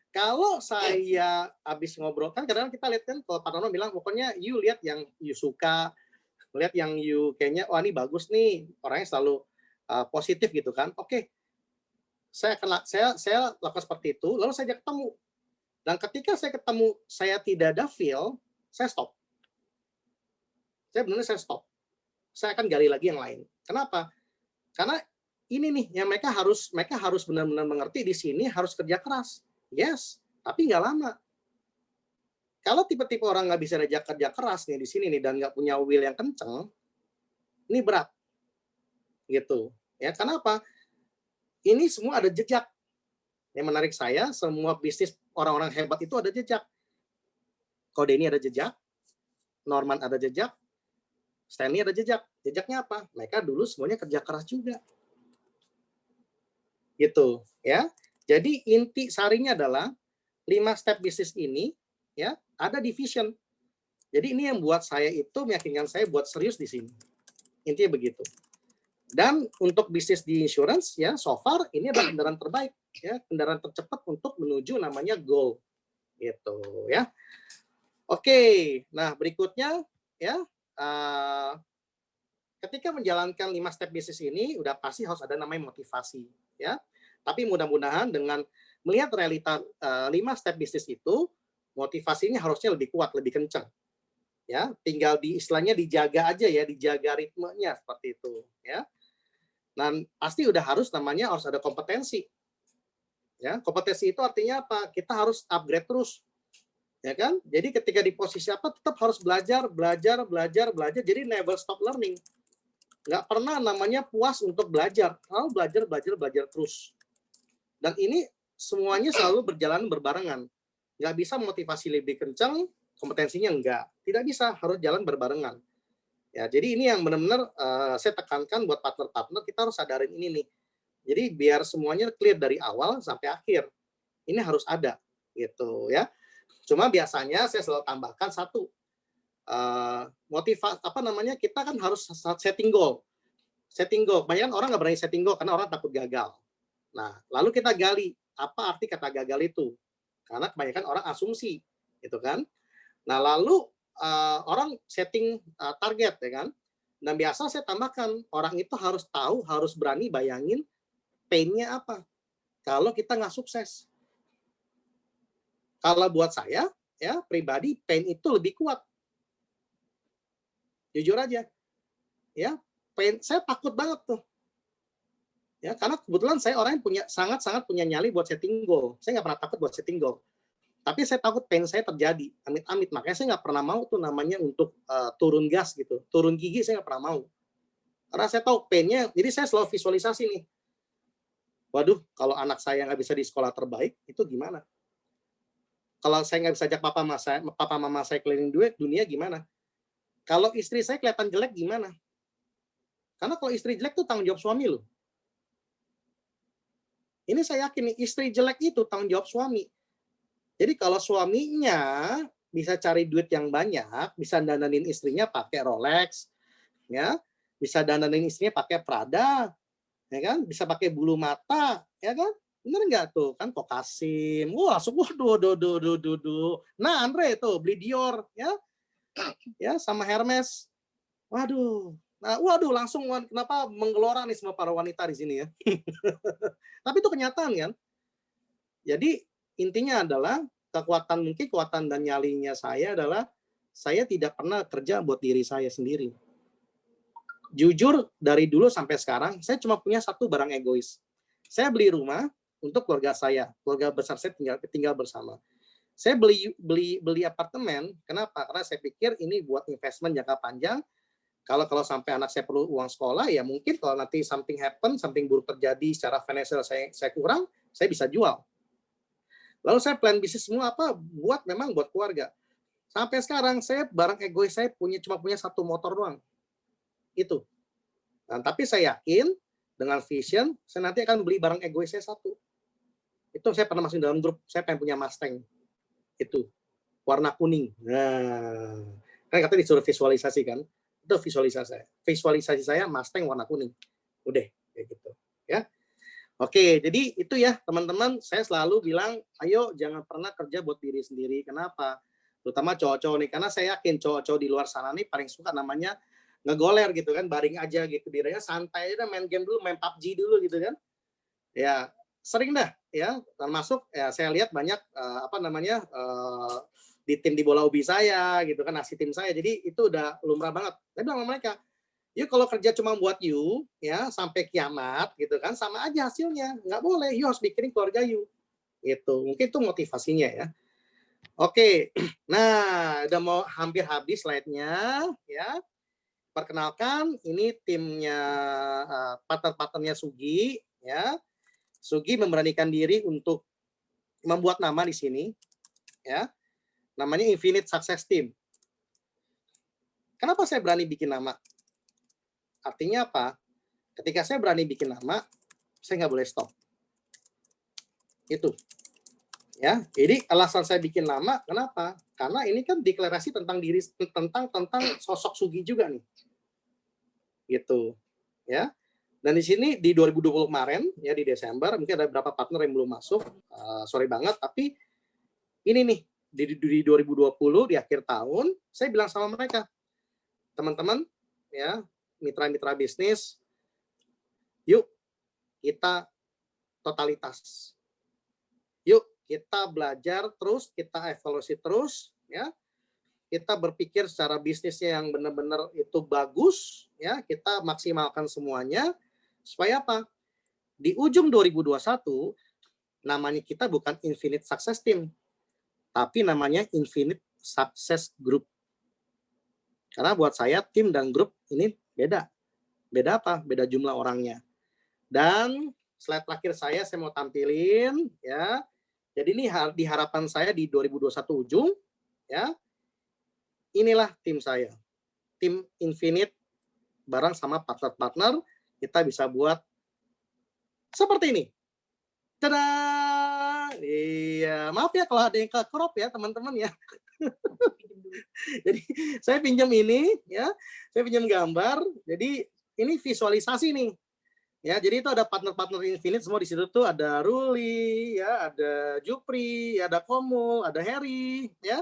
Speaker 2: Kalau saya habis ngobrol, kan kadang-kadang kita lihat kan, kalau Pak Nono bilang, pokoknya you lihat yang you suka, lihat yang you kayaknya, wah ini bagus nih, orangnya selalu positif gitu kan. Oke, saya lakukan seperti itu, lalu saya ajak ketemu. Dan ketika saya ketemu, saya tidak ada feel, saya stop. Saya stop. Saya akan gali lagi yang lain. Kenapa? Karena ini nih, yang mereka harus benar-benar mengerti di sini harus kerja keras. Yes, tapi nggak lama. Kalau tipe-tipe orang nggak bisa kerja keras nih di sini nih dan nggak punya will yang kenceng, ini berat, gitu. Ya, kenapa? Ini semua ada jejak. Yang menarik saya, semua bisnis orang-orang hebat itu ada jejak. Kode ini ada jejak, Norman ada jejak, Stanley ada jejak. Jejaknya apa? Mereka dulu semuanya kerja keras juga. Gitu, ya. Jadi inti sarinya adalah 5 step bisnis ini ya, ada division. Jadi ini yang buat saya itu meyakinkan saya buat serius di sini. Intinya begitu. Dan untuk bisnis di insurance ya, so far ini adalah kendaraan terbaik ya, kendaraan tercepat untuk menuju namanya goal. Gitu ya. Oke, nah berikutnya ya, ketika menjalankan 5 step bisnis ini udah pasti harus ada namanya motivasi ya. Tapi mudah-mudahan dengan melihat realita 5 step bisnis itu, motivasinya harusnya lebih kuat, lebih kencang. Ya, tinggal istilahnya dijaga aja ya, dijaga ritmenya seperti itu ya. Dan pasti udah harus ada kompetensi. Ya, kompetensi itu artinya apa? Kita harus upgrade terus. Ya kan? Jadi ketika di posisi apa tetap harus belajar. Jadi never stop learning. Nggak pernah namanya puas untuk belajar. Selalu belajar terus. Dan ini semuanya selalu berjalan berbarengan. Nggak bisa motivasi lebih kencang, kompetensinya enggak. Tidak bisa, harus jalan berbarengan. Ya, jadi ini yang benar-benar saya tekankan buat partner-partner, kita harus sadarin ini nih. Jadi biar semuanya clear dari awal sampai akhir. Ini harus ada, gitu ya. Cuma biasanya saya selalu tambahkan satu, kita kan harus setting goal. Banyak orang nggak berani setting goal karena orang takut gagal. Nah, lalu kita gali apa arti kata gagal itu, karena kebanyakan orang asumsi, gitu kan. Nah, lalu orang setting target ya kan. Dan biasa saya tambahkan orang itu harus tahu, harus berani bayangin pain-nya apa kalau kita nggak sukses. Kalau buat saya ya pribadi pain itu lebih kuat. Jujur aja. Ya, pain saya takut banget tuh. Ya, karena kebetulan saya orang yang sangat-sangat punya nyali buat setting goal. Saya nggak pernah takut buat setting goal. Tapi saya takut pain saya terjadi, amit-amit. Makanya saya nggak pernah mau tuh namanya untuk turun gas gitu. Turun gigi saya nggak pernah mau. Karena saya tahu pain-nya, jadi saya selalu visualisasi nih. Waduh, kalau anak saya nggak bisa di sekolah terbaik, itu gimana? Kalau saya nggak bisa ajak papa mama saya keliling dunia gimana? Kalau istri saya kelihatan jelek gimana? Karena kalau istri jelek tuh tanggung jawab suami loh. Ini saya yakin nih, istri jelek itu tanggung jawab suami. Jadi kalau suaminya bisa cari duit yang banyak, bisa dandanin istrinya pakai Rolex, ya, bisa dandanin istrinya pakai Prada, ya kan, bisa pakai bulu mata, ya kan, bener nggak tuh kan Kokasim, wah, waduh. Nah Andre itu beli Dior, ya, sama Hermes, waduh. Nah, waduh, langsung kenapa menggelora nih semua para wanita di sini ya. Tapi itu kenyataan kan. Jadi intinya adalah kekuatan dan nyalinya saya adalah saya tidak pernah kerja buat diri saya sendiri. Jujur dari dulu sampai sekarang saya cuma punya satu barang egois. Saya beli rumah untuk keluarga saya, keluarga besar saya tinggal bersama. Saya beli apartemen. Kenapa? Karena saya pikir ini buat investment jangka panjang. Kalau sampai anak saya perlu uang sekolah, ya mungkin kalau nanti something happen, something buruk terjadi secara financial saya kurang, saya bisa jual. Lalu saya plan bisnis semua apa? Memang buat keluarga. Sampai sekarang saya barang egois saya cuma punya 1 motor doang. Itu. Nah, tapi saya yakin dengan vision, saya nanti akan beli barang egois saya 1. Itu saya pernah masuk dalam grup, saya pengen punya Mustang. Itu warna kuning. Nah, kan katanya disuruh visualisasi kan, itu visualisasi saya Mustang warna kuning. Udah kayak gitu ya. Oke, jadi itu ya teman-teman, saya selalu bilang ayo jangan pernah kerja buat diri sendiri. Kenapa? Terutama cowok-cowok nih, karena saya yakin cowok-cowok di luar sana nih paling suka namanya ngegoler gitu kan, baring aja gitu, dirinya santai aja, main game dulu, main PUBG dulu gitu kan. Ya sering dah ya, termasuk ya saya lihat banyak di tim di bola ubi saya gitu kan, nasi tim saya, jadi itu udah lumrah banget. Saya bilang sama mereka, yuk kalau kerja cuma buat you ya sampai kiamat gitu kan, sama aja hasilnya, nggak boleh, you harus mikirin keluarga you. Itu mungkin itu motivasinya ya. Oke, nah udah mau hampir habis slide-nya ya. Perkenalkan, ini timnya partner-partnernya Sugi ya. Sugi memberanikan diri untuk membuat nama di sini, ya. Namanya Infinite Success Team. Kenapa saya berani bikin nama? Artinya apa? Ketika saya berani bikin nama, saya nggak boleh stop. Itu, ya. Jadi alasan saya bikin nama, kenapa? Karena ini kan deklarasi tentang diri, tentang sosok Sugi juga nih, gitu, ya. Dan di sini di 2020 kemarin ya, di Desember, mungkin ada beberapa partner yang belum masuk, sorry banget, tapi ini nih di 2020 di akhir tahun saya bilang sama mereka, teman-teman ya, mitra-mitra bisnis, yuk kita totalitas, yuk kita belajar terus, kita evaluasi terus ya, kita berpikir secara bisnisnya yang benar-benar itu bagus ya, kita maksimalkan semuanya. Supaya apa? Di ujung 2021, namanya kita bukan Infinite Success Team, tapi namanya Infinite Success Group. Karena buat saya, tim dan grup ini beda. Beda apa? Beda jumlah orangnya. Dan slide terakhir saya mau tampilin, ya. Jadi ini di harapan saya di 2021 ujung, ya. Inilah tim saya. Tim Infinite bareng sama partner-partner, kita bisa buat seperti ini. Tada! Iya, maaf ya kalau ada yang ke-crop ya teman-teman ya. Jadi saya pinjam ini ya, saya pinjam gambar. Jadi ini visualisasi nih. Ya, jadi itu ada partner-partner Infinite semua di situ tuh, ada Ruli, ya, ada Jupri, ada Komul, ada Harry, ya.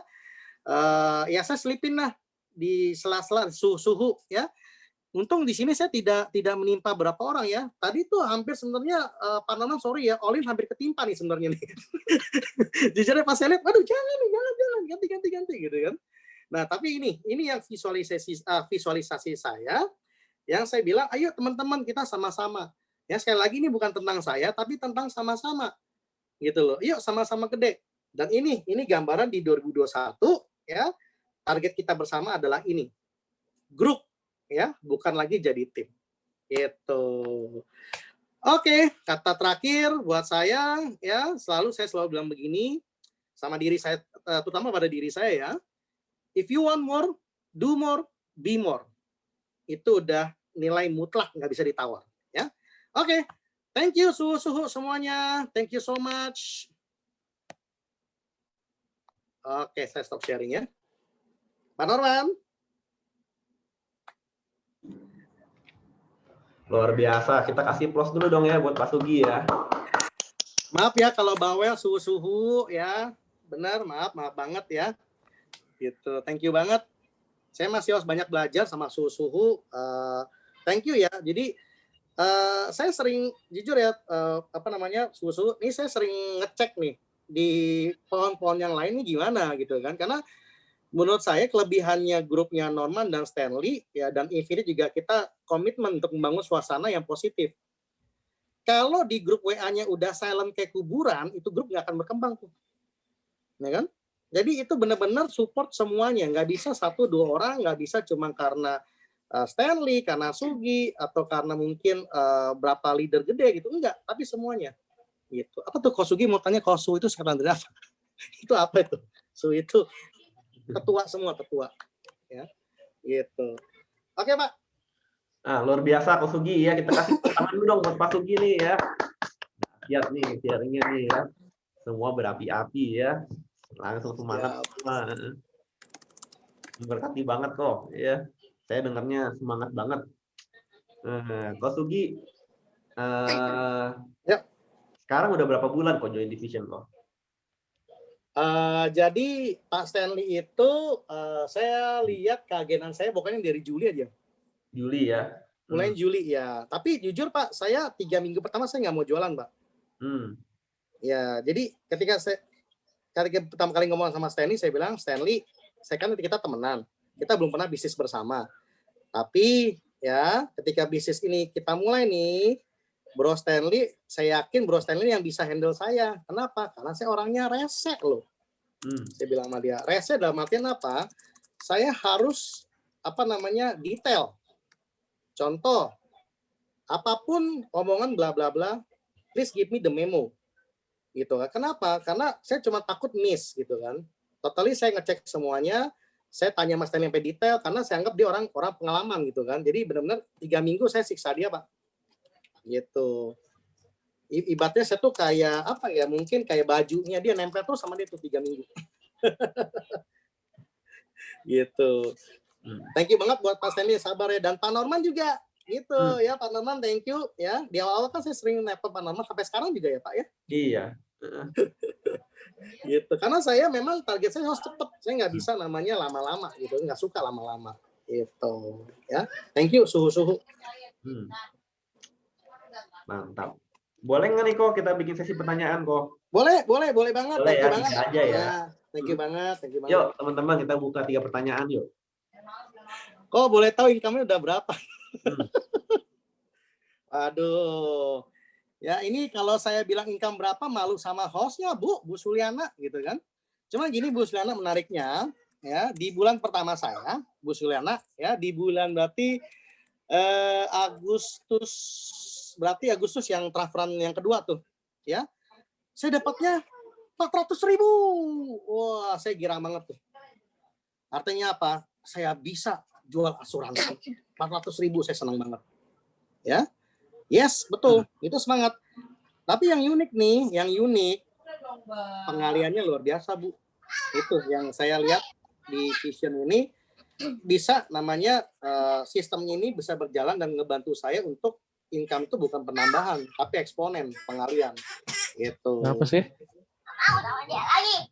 Speaker 2: Ya saya selipin lah di sela-sela suhu ya. Untung di sini saya tidak menimpa berapa orang ya. Tadi tuh hampir sebenarnya Pak Nanan sorry ya, Olin hampir ketimpa nih sebenarnya nih. Jujur pas saya lihat, waduh jangan ganti gitu kan. Nah tapi ini yang visualisasi saya, yang saya bilang ayo teman-teman kita sama-sama. Ya sekali lagi ini bukan tentang saya, tapi tentang sama-sama gitu loh. Yuk sama-sama gede. Dan ini gambaran di 2021 ya. Target kita bersama adalah ini, grup. Ya, bukan lagi jadi tim. Gitu. Oke, kata terakhir buat saya ya, saya selalu bilang begini sama diri saya, terutama pada diri saya ya. If you want more, do more, be more. Itu udah nilai mutlak, nggak bisa ditawar ya. Oke, thank you suhu semuanya. Thank you so much. Oke, saya stop sharing ya. Pak Norman.
Speaker 1: Luar biasa, kita kasih plus dulu dong ya buat Pak Sugi ya.
Speaker 2: Maaf ya kalau bawel suhu ya, benar, maaf banget ya. Gitu, thank you banget. Saya masih harus banyak belajar sama suhu. Thank you ya. Jadi saya sering jujur ya, suhu. Ini saya sering ngecek nih di pohon-pohon yang lain ini gimana gitu kan, karena menurut saya kelebihannya grupnya Norman dan Stanley ya, dan Infinite juga kita komitmen untuk membangun suasana yang positif. Kalau di grup WA-nya udah silent kayak kuburan, itu grup nggak akan berkembang tuh, ya kan? Jadi itu benar-benar support semuanya, nggak bisa 1, 2 orang, nggak bisa cuma karena Stanley, karena Sugi, atau karena mungkin berapa leader gede gitu, enggak, tapi semuanya gitu. Apa tuh Kosugi mau tanya, Kosu itu sekarang dari apa? Itu apa itu? Su itu ketua semua, ketua ya gitu. Oke Pak.
Speaker 1: Nah, luar biasa Kosugi ya, kita kasih tangan dulu dong buat Pak Sugi nih ya. Lihat nih sharingnya nih ya, semua berapi-api ya, langsung semangat semua. Berkati banget kok ya, saya dengarnya semangat banget. Kosugi
Speaker 2: Ya.
Speaker 1: sekarang udah berapa bulan kok join division kok?
Speaker 2: Jadi Pak Stanley itu saya lihat keagenan saya pokoknya dari Juli aja.
Speaker 1: Juli ya.
Speaker 2: Mulai Juli ya. Tapi jujur Pak, saya 3 minggu pertama saya nggak mau jualan Pak. Ya, jadi ketika pertama kali ngomong sama Stanley, saya bilang, Stanley, saya kan kita temenan, kita belum pernah bisnis bersama. Tapi ya, ketika bisnis ini kita mulai nih, Bro Stanley, saya yakin Bro Stanley yang bisa handle saya. Kenapa? Karena saya orangnya rese loh. Saya bilang sama dia, rese dalam artian apa? Saya harus detail. Contoh, apapun omongan bla bla bla, please give me the memo. Gitu kan. Kenapa? Karena saya cuma takut miss gitu kan. Totally saya ngecek semuanya, saya tanya Mas Stanley sampai detail karena saya anggap dia orang pengalaman gitu kan. Jadi benar-benar 3 minggu saya siksa dia, Pak. Gitu. Ibaratnya saya tuh kayak apa ya, mungkin kayak bajunya dia nempel terus sama dia tuh 3 minggu. Gitu. Thank you banget buat Pak Stanley, sabar ya, dan Pak Norman juga gitu ya, Pak Norman, thank you ya. Di awal-awal kan saya sering nelpon Pak Norman sampai sekarang juga ya Pak ya.
Speaker 1: Iya.
Speaker 2: Gitu. Karena saya memang target saya harus cepat, saya nggak bisa namanya lama-lama gitu, nggak suka lama-lama gitu ya. Thank you suhu-suhu.
Speaker 1: Mantap. Boleh nggak nih kok kita bikin sesi pertanyaan kok?
Speaker 2: Boleh banget.
Speaker 1: Boleh
Speaker 2: thank you banget.
Speaker 1: aja ya.
Speaker 2: Thank you banget.
Speaker 1: Yuk teman-teman, kita buka 3 pertanyaan yuk.
Speaker 2: Kok boleh tahu income-nya udah berapa? Aduh. Ya ini kalau saya bilang income berapa malu sama hostnya Bu Suliana gitu kan. Cuma gini Bu Suliana, menariknya ya, di bulan pertama saya Bu Suliana ya, di bulan berarti Agustus yang transferan yang kedua tuh ya, saya dapatnya 400.000. Wah, saya girang banget tuh. Artinya apa? Saya bisa jual asuransi 400.000, saya senang banget ya. Yes, betul, itu semangat. Tapi yang unik pengaliannya luar biasa Bu. Itu yang saya lihat di Vision ini, bisa namanya sistemnya ini bisa berjalan dan ngebantu saya untuk income itu bukan penambahan tapi eksponen pengalian gitu.
Speaker 4: Kenapa sih?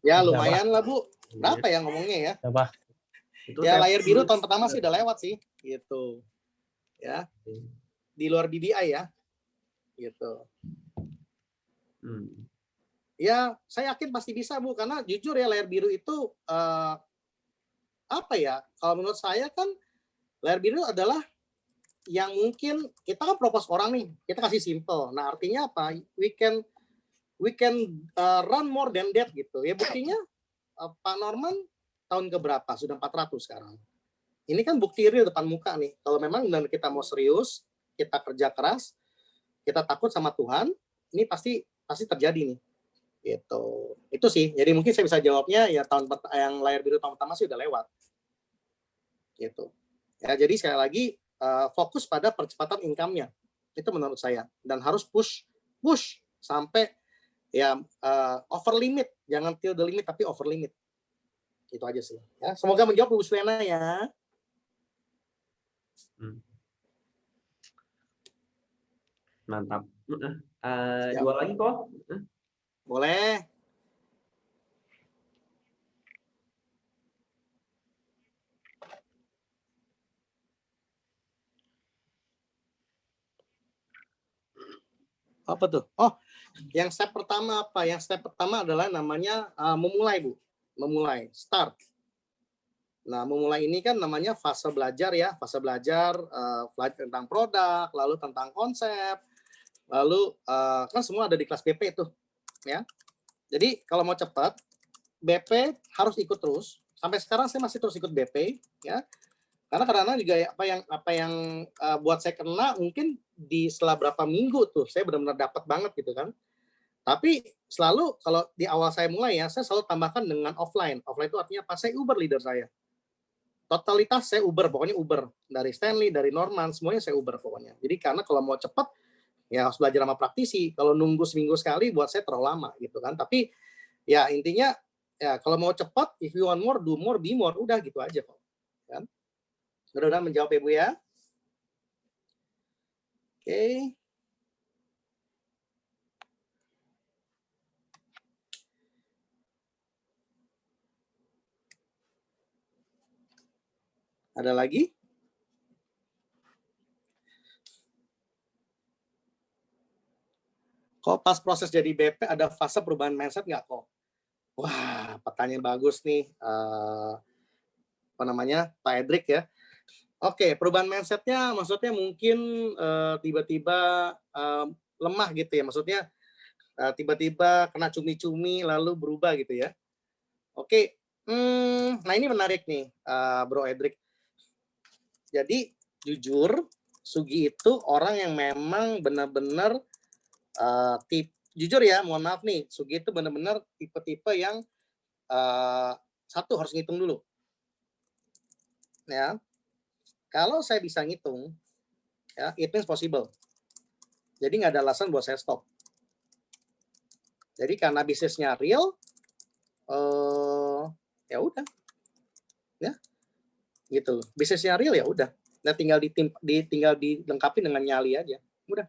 Speaker 2: Ya lumayan lah Bu. Berapa ya ngomongnya ya?
Speaker 4: Apa?
Speaker 2: Ya layar biru tahun pertama sih udah lewat sih gitu ya, di luar BBI ya gitu. Ya saya yakin pasti bisa Bu, karena jujur ya layar biru itu apa ya, kalau menurut saya kan layar biru adalah yang mungkin kita kan propose orang nih, kita kasih simple. Nah artinya apa, we can run more than that gitu ya. Buktinya Pak Norman tahun keberapa sudah 400 sekarang. Ini kan bukti real depan muka nih. Kalau memang benar kita mau serius, kita kerja keras, kita takut sama Tuhan, ini pasti terjadi nih. Gitu. Itu sih. Jadi mungkin saya bisa jawabnya ya, yang layar biru tahun pertama sih udah lewat. Gitu. Ya, jadi sekali lagi fokus pada percepatan income-nya. Itu menurut saya, dan harus push sampai ya over limit, jangan till the limit tapi over limit. Itu aja sih. Ya, semoga menjawab Bu Suliana ya.
Speaker 1: Mantap. Dua lagi kok.
Speaker 2: Boleh. Apa tuh? Oh, yang step pertama apa? Yang step pertama adalah namanya memulai Bu. Memulai, start. Nah, memulai ini kan namanya fase belajar ya, fase belajar tentang produk, lalu tentang konsep, lalu kan semua ada di kelas BP itu, ya. Jadi kalau mau cepat, BP harus ikut terus. Sampai sekarang saya masih terus ikut BP, ya. Karena kadang-kadang juga apa yang buat saya kena mungkin setelah berapa minggu tuh saya benar-benar dapat banget gitu kan. Tapi selalu kalau di awal saya mulai ya, saya selalu tambahkan dengan offline. Offline itu artinya apa? Saya Uber leader saya. Totalitas saya Uber, pokoknya Uber. Dari Stanley, dari Norman, semuanya saya Uber pokoknya. Jadi karena kalau mau cepat, ya harus belajar sama praktisi. Kalau nunggu seminggu sekali, buat saya terlalu lama gitu kan. Tapi ya intinya, ya kalau mau cepat, if you want more, do more, be more. Udah gitu aja kok. Kan? Mudah-mudahan menjawab ya Bu ya. Oke. Ada lagi? Kok pas proses jadi BP ada fase perubahan mindset nggak kok? Wah, pertanyaan bagus nih. Apa namanya, Pak Edric ya. Oke, perubahan mindsetnya maksudnya mungkin tiba-tiba lemah gitu ya. Maksudnya tiba-tiba kena cumi-cumi lalu berubah gitu ya. Oke, nah ini menarik nih, Bro Edric. Jadi jujur, Sugi itu orang yang memang benar-benar jujur ya, mohon maaf nih, Sugi itu benar-benar tipe-tipe yang satu harus ngitung dulu. Ya, kalau saya bisa ngitung, ya, it means possible. Jadi nggak ada alasan buat saya stop. Jadi karena bisnisnya real, ya udah, ya, gitu. Bisnisnya real ya udah. Nah tinggal dilengkapi dengan nyali aja, udah.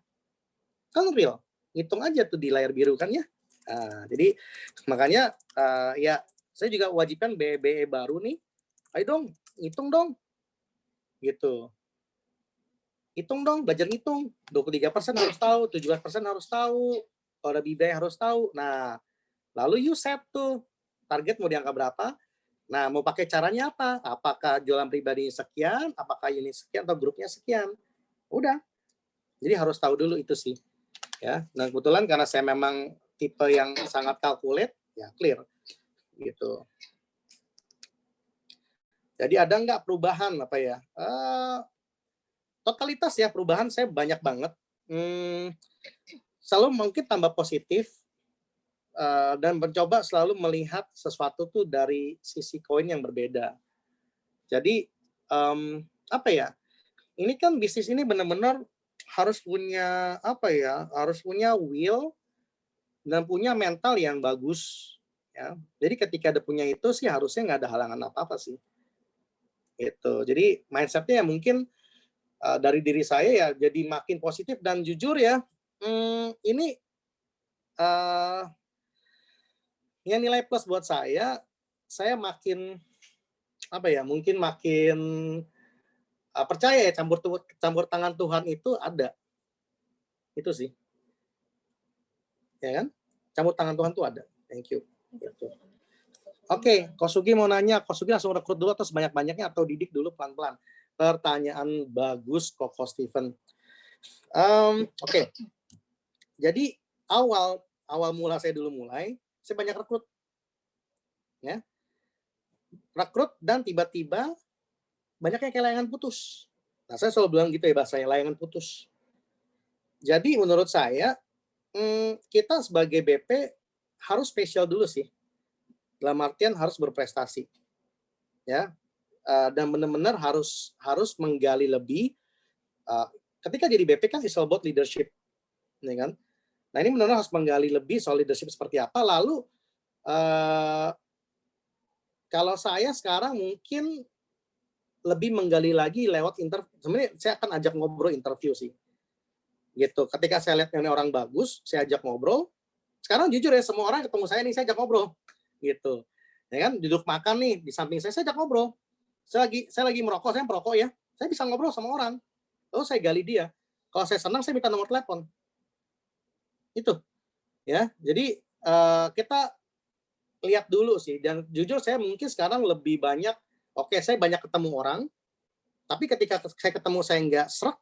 Speaker 2: Kan real, hitung aja tuh di layar biru kan ya. Nah, jadi makanya ya saya juga wajibkan BE baru nih. Ayo dong, hitung dong. Gitu. Hitung dong, belajar ngitung. 23% harus tahu, 17% harus tahu. Kalau ada biaya harus tahu. Nah, lalu you set tuh target mau diangka berapa. Nah, mau pakai caranya apa? Apakah jualan pribadi sekian, apakah unit sekian, atau grupnya sekian. Udah. Jadi harus tahu dulu itu sih. Ya, nah kebetulan karena saya memang tipe yang sangat calculate, ya clear. Gitu. Jadi ada nggak perubahan apa ya? Totalitas ya perubahan saya banyak banget. Selalu mungkin tambah positif dan mencoba selalu melihat sesuatu tuh dari sisi koin yang berbeda. Jadi apa ya? Ini kan bisnis ini benar-benar harus punya apa ya? Harus punya will dan punya mental yang bagus. Ya, jadi ketika ada punya itu sih harusnya nggak ada halangan apa-apa sih. Gitu. Jadi mindsetnya ya mungkin dari diri saya ya jadi makin positif dan jujur ya. Ini yang nilai plus buat saya makin apa ya? Mungkin makin percaya ya campur tangan Tuhan itu ada. Itu sih. Ya kan? Campur tangan Tuhan itu ada. Thank you. Gitu. Oke, Kosugi mau nanya, Kosugi langsung rekrut dulu atau sebanyak-banyaknya atau didik dulu pelan-pelan? Pertanyaan bagus, Koko Steven. Oke. Jadi awal mula saya dulu mulai, saya banyak rekrut. Ya. Rekrut dan tiba-tiba banyaknya kayak layangan putus. Nah, saya selalu bilang gitu ya bahasanya, layangan putus. Jadi menurut saya, kita sebagai BP harus spesial dulu sih. Dalam artian harus berprestasi. Ya. Dan benar-benar harus menggali lebih. Ketika jadi BP kan is all about leadership. Ya kan? Nah, ini benar-benar harus menggali lebih soal leadership seperti apa. Lalu kalau saya sekarang mungkin lebih menggali lagi lewat interview. Sebenarnya saya akan ajak ngobrol interview sih. Gitu. Ketika saya lihat ini orang bagus, saya ajak ngobrol. Sekarang jujur ya, semua orang ketemu saya nih, saya ajak ngobrol. Gitu. Ya kan, duduk makan nih di samping saya ajak ngobrol. Saya lagi merokok, saya perokok ya. Saya bisa ngobrol sama orang. Lalu saya gali dia. Kalau saya senang, saya minta nomor telepon. Itu. Ya, jadi kita lihat dulu sih. Dan jujur saya mungkin sekarang lebih banyak, oke, saya banyak ketemu orang, tapi ketika saya ketemu saya nggak srek,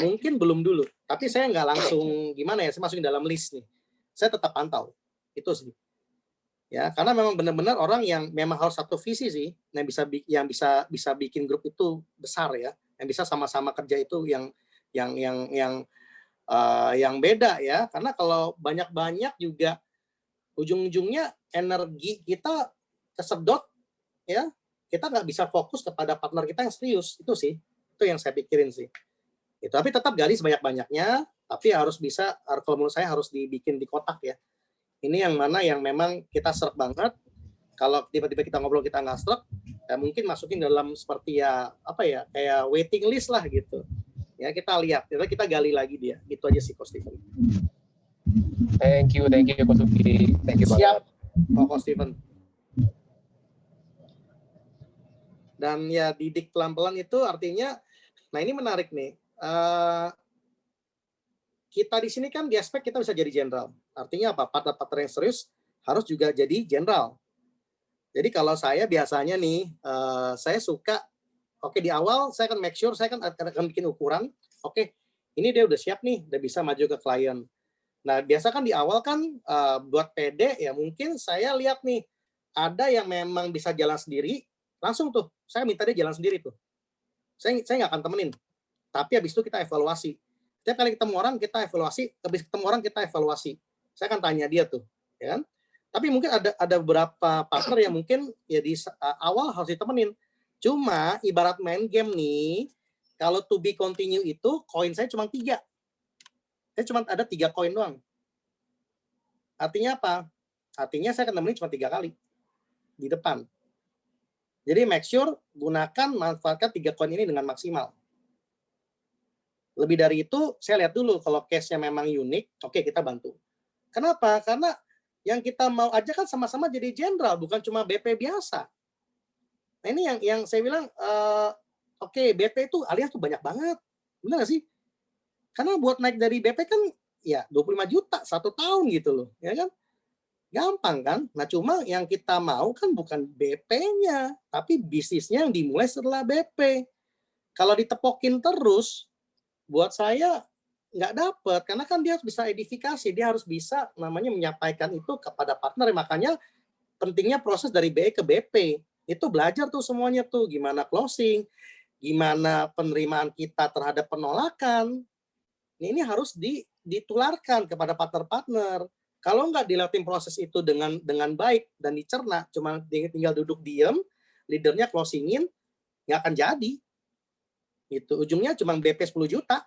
Speaker 2: mungkin belum dulu. Tapi saya nggak langsung gimana ya, saya masukin dalam list nih. Saya tetap pantau. Itu sih. Ya, karena memang benar-benar orang yang memang harus satu visi sih, yang bisa bikin grup itu besar ya, yang bisa sama-sama kerja itu yang yang yang yang beda ya. Karena kalau banyak-banyak juga ujung-ujungnya energi kita kesedot ya, kita nggak bisa fokus kepada partner kita yang serius. Itu sih, itu yang saya pikirin sih. Itu, tapi tetap gali sebanyak-banyaknya, tapi harus bisa, kalau menurut saya harus dibikin di kotak ya. Ini yang mana yang memang kita serap banget. Kalau tiba-tiba kita ngobrol kita nggak serap, ya mungkin masukin dalam seperti ya apa ya, kayak waiting list lah gitu. Ya kita lihat, kita gali lagi dia. Itu aja sih Coach Steven.
Speaker 4: Thank you Coach Sugi. Thank you
Speaker 2: Siap,
Speaker 4: banget.
Speaker 2: Coach Steven. Dan ya didik pelan-pelan itu artinya, nah ini menarik nih. Kita di sini kan di aspek kita bisa jadi jenderal. Artinya apa? Partner-partner yang serius harus juga jadi jenderal. Jadi kalau saya biasanya nih, saya suka, oke di awal saya akan make sure, saya akan bikin ukuran, oke ini dia udah siap nih, udah bisa maju ke klien. Nah biasa kan di awal kan buat PD ya mungkin saya lihat nih, ada yang memang bisa jalan sendiri, langsung tuh, saya minta dia jalan sendiri tuh. Saya nggak akan temenin, tapi habis itu kita evaluasi. Setiap kali ketemu orang kita evaluasi, habis ketemu orang kita evaluasi. Saya akan tanya dia tuh, ya kan? Tapi mungkin ada beberapa partner yang mungkin ya di awal harus ditemenin. Cuma ibarat main game nih, kalau to be continue itu koin saya cuma 3. Saya cuma ada 3 koin doang. Artinya apa? Artinya saya akan temenin cuma 3 kali di depan. Jadi make sure gunakan, manfaatkan 3 koin ini dengan maksimal. Lebih dari itu, saya lihat dulu kalau case-nya memang unik, oke kita bantu. Kenapa? Karena yang kita mau aja kan sama-sama jadi jenderal, bukan cuma BP biasa. Nah ini yang saya bilang, oke BP itu alias tuh banyak banget. Benar nggak sih? Karena buat naik dari BP kan ya 25 juta 1 tahun gitu loh. Ya kan? Gampang kan? Nah cuma yang kita mau kan bukan BP-nya, tapi bisnisnya yang dimulai setelah BP. Kalau ditepokin terus, buat saya nggak dapet, karena kan dia harus bisa edifikasi, dia harus bisa namanya menyampaikan itu kepada partner, makanya pentingnya proses dari BE ke BP, itu belajar tuh semuanya tuh, gimana closing, gimana penerimaan kita terhadap penolakan, ini harus ditularkan kepada partner-partner. Kalau nggak dilatih proses itu dengan baik dan dicerna, cuma tinggal duduk diem, leadernya closingin, nggak akan jadi. Itu ujungnya cuma BP 10 juta.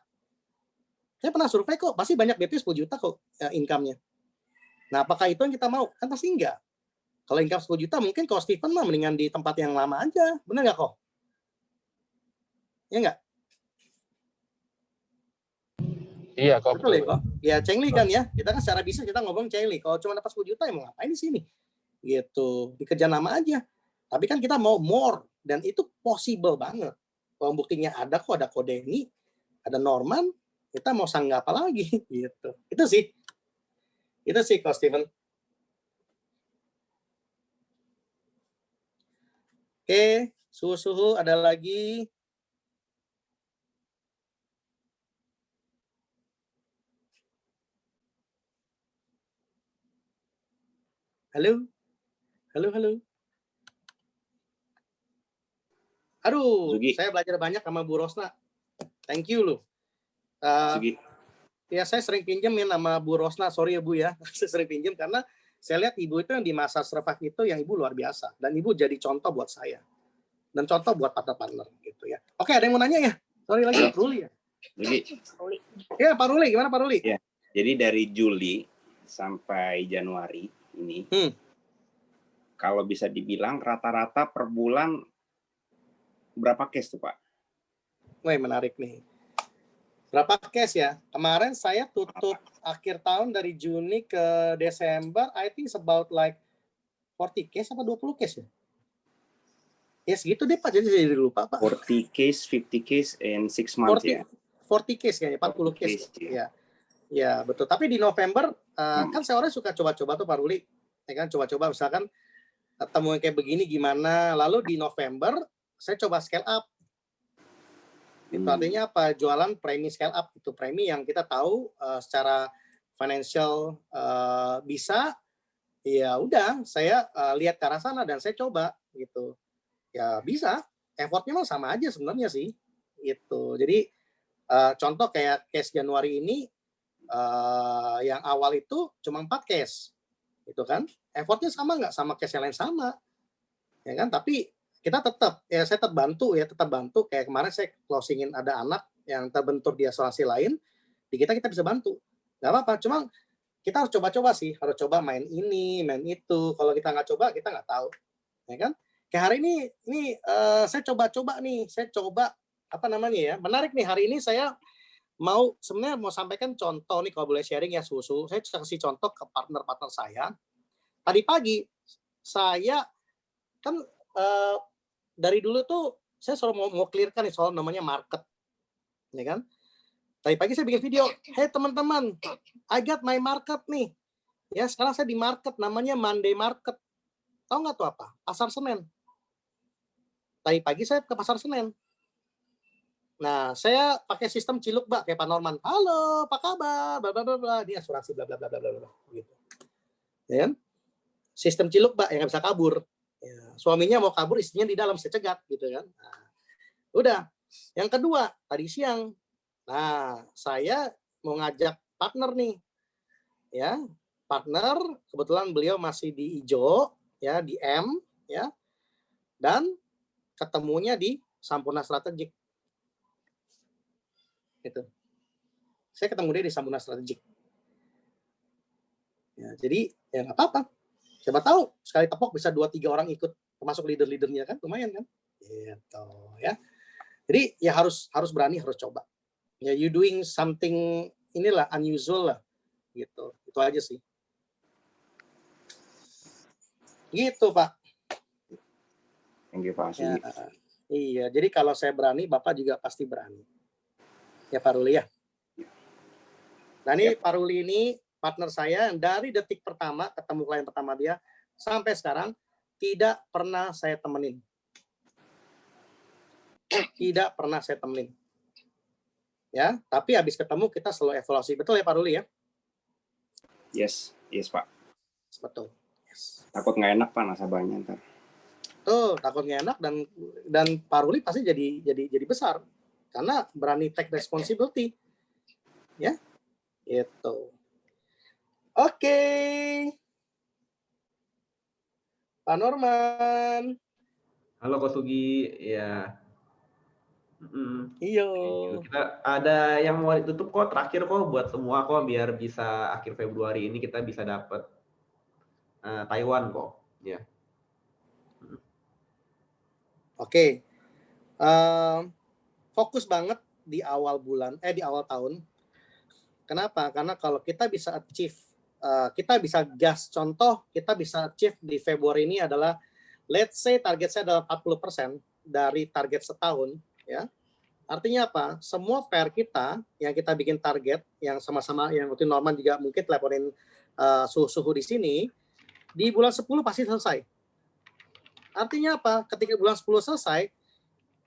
Speaker 2: Saya pernah survei kok, pasti banyak BP 10 juta kok income-nya. Nah, apakah itu yang kita mau? Kan pasti enggak. Kalau income 10 juta, mungkin kalau Steven mah mendingan di tempat yang lama aja. Benar nggak kok? Ya nggak?
Speaker 4: Iya kok.
Speaker 2: Betul ya kok? Ya Chengli kan ya. Kita kan secara bisnis kita ngomong Chengli. Kalau cuma dapat 10 juta, ya mau ngapain di sini? Gitu. Dikerja nama aja. Tapi kan kita mau more. Dan itu possible banget. Pembuktinya ada kok, ada kode ini, ada Norman, kita mau sanggah apa lagi gitu. Itu sih Coach Steven. Oke, suhu ada lagi. Halo. Aduh,
Speaker 5: Sugi.
Speaker 2: saya belajar banyak sama Bu Rosna. Thank you loh.
Speaker 5: Sugi.
Speaker 2: Ya saya sering pinjemin sama Bu Rosna, sorry ya Bu ya, saya sering pinjem karena saya lihat Ibu itu yang di masa survive itu yang Ibu luar biasa. Dan Ibu jadi contoh buat saya. Dan contoh buat partner-partner gitu ya. Oke, ada yang mau nanya ya? Sorry lagi, Pak Ruli ya? Ya, Pak Ruli, gimana Pak Ruli?
Speaker 5: Ya, jadi dari Juli sampai Januari ini, kalau bisa dibilang rata-rata per bulan berapa case tuh Pak?
Speaker 2: Wah, menarik nih. Berapa case ya? Kemarin saya tutup akhir tahun dari Juni ke Desember, I think it's about like 40 case apa 20 case ya? Ya segitu deh Pak, jadi lupa Pak.
Speaker 5: 40 case, 50 case, and 6 months
Speaker 2: 40,
Speaker 5: ya?
Speaker 2: 40 case kayaknya, 40 case. Ya, betul. Tapi di November, kan saya orang suka coba-coba tuh Pak Ruli. Ya kan, coba-coba misalkan ketemu yang kayak begini gimana. Lalu di November, saya coba scale up. Itu artinya apa? Jualan premi scale up. Itu premi yang kita tahu secara financial bisa, ya udah saya lihat ke arah sana dan saya coba gitu. Ya bisa, effortnya mah sama aja sebenarnya sih. Gitu. Jadi contoh kayak case Januari ini yang awal itu cuma 4 case. Gitu kan. Effortnya sama nggak sama case yang lain sama. Ya kan? Tapi kita tetap ya saya tetap bantu kayak kemarin saya closingin ada anak yang terbentur di asuransi lain, di kita bisa bantu. Nggak apa-apa, cuma kita harus coba-coba sih, harus coba main ini, main itu. Kalau kita nggak coba, kita nggak tahu, ya kan? Kayak hari ini saya coba-coba nih, apa namanya ya? Menarik nih hari ini saya sebenarnya mau sampaikan contoh nih kalau boleh sharing ya Susu. Saya kasih contoh ke partner-partner saya. Tadi pagi saya kan dari dulu tuh saya selalu mau clearkan nih soal namanya market, ya kan? Tadi pagi saya bikin video, hey teman-teman, I got my market nih. Ya sekarang saya di market namanya Monday Market. Tahu nggak tuh apa? Pasar Senen. Tadi pagi saya ke Pasar Senen. Nah, saya pakai sistem ciluk, Mbak, kayak Pak Norman. Halo, apa kabar? Bla bla bla bla. Ini asuransi bla bla bla bla bla gitu. Ya kan? Sistem ciluk, Mbak, yang nggak bisa kabur. Ya, suaminya mau kabur, istrinya di dalam, saya cegat gitu kan. Nah, udah. Yang kedua, tadi siang. Nah, saya mau ngajak partner nih. Ya, partner, kebetulan beliau masih di Ijo, ya, di M, ya. Dan ketemunya di Sampurna Strategik. Gitu. Saya ketemu dia di Sampurna Strategik. Ya, jadi ya nggak apa-apa. Siapa tahu sekali tepok bisa 2-3 orang ikut, termasuk leader-leadernya kan, lumayan kan? Gitu ya. Jadi ya harus berani, harus coba. Ya you doing something inilah unusual lah, gitu. Itu aja sih. Gitu Pak.
Speaker 5: Thank you Pak
Speaker 2: Ya,
Speaker 5: Sugi.
Speaker 2: iya. Jadi kalau saya berani, Bapak juga pasti berani. Ya Pak Ruli ya. Nah ini Pak Ruli ini partner saya yang dari detik pertama ketemu klien pertama dia sampai sekarang tidak pernah saya temenin. Tidak pernah saya temenin. Ya, tapi habis ketemu kita selalu evaluasi. Betul ya Pak Ruli ya?
Speaker 5: Yes Pak.
Speaker 2: Betul. Yes.
Speaker 5: Takut nggak enak Pak nasabahnya ntar.
Speaker 2: Tuh, takut nggak enak dan Pak Ruli pasti jadi besar karena berani take responsibility. Ya. Itu. Oke. Pak Norman.
Speaker 1: Halo Ko Sugi, ya.
Speaker 2: Iyo.
Speaker 1: Kita ada yang mau ditutup kok, terakhir kok buat semua kok, biar bisa akhir Februari ini kita bisa dapat Taiwan kok, ya.
Speaker 2: Oke. Fokus banget di awal di awal tahun. Kenapa? Karena kalau kita bisa achieve, kita bisa gas. Contoh, kita bisa achieve di Februari ini adalah, let's say target saya adalah 40% dari target setahun, ya. Artinya apa? Semua PR kita yang kita bikin target, yang sama-sama, yang waktu Norman juga mungkin teleponin suhu-suhu di sini, di bulan 10 pasti selesai. Artinya apa? Ketika bulan 10 selesai,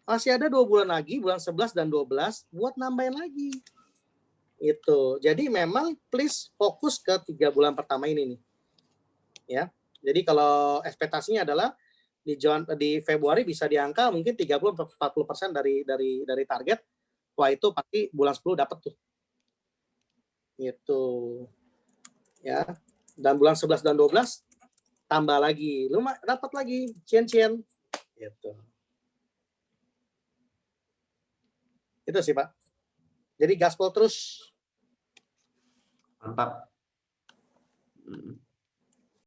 Speaker 2: masih ada 2 bulan lagi, bulan 11 dan 12, buat nambahin lagi. Itu. Jadi memang please fokus ke 3 bulan pertama ini nih. Ya. Jadi kalau ekspektasinya adalah di Februari bisa di angka mungkin 30-40% dari target. Wah itu pasti bulan 10 dapat tuh. Itu. Ya. Dan bulan 11 dan 12 tambah lagi. Lu dapat lagi cien-cien. Gitu. Itu sih, Pak. Jadi gaspol terus.
Speaker 1: Mantap.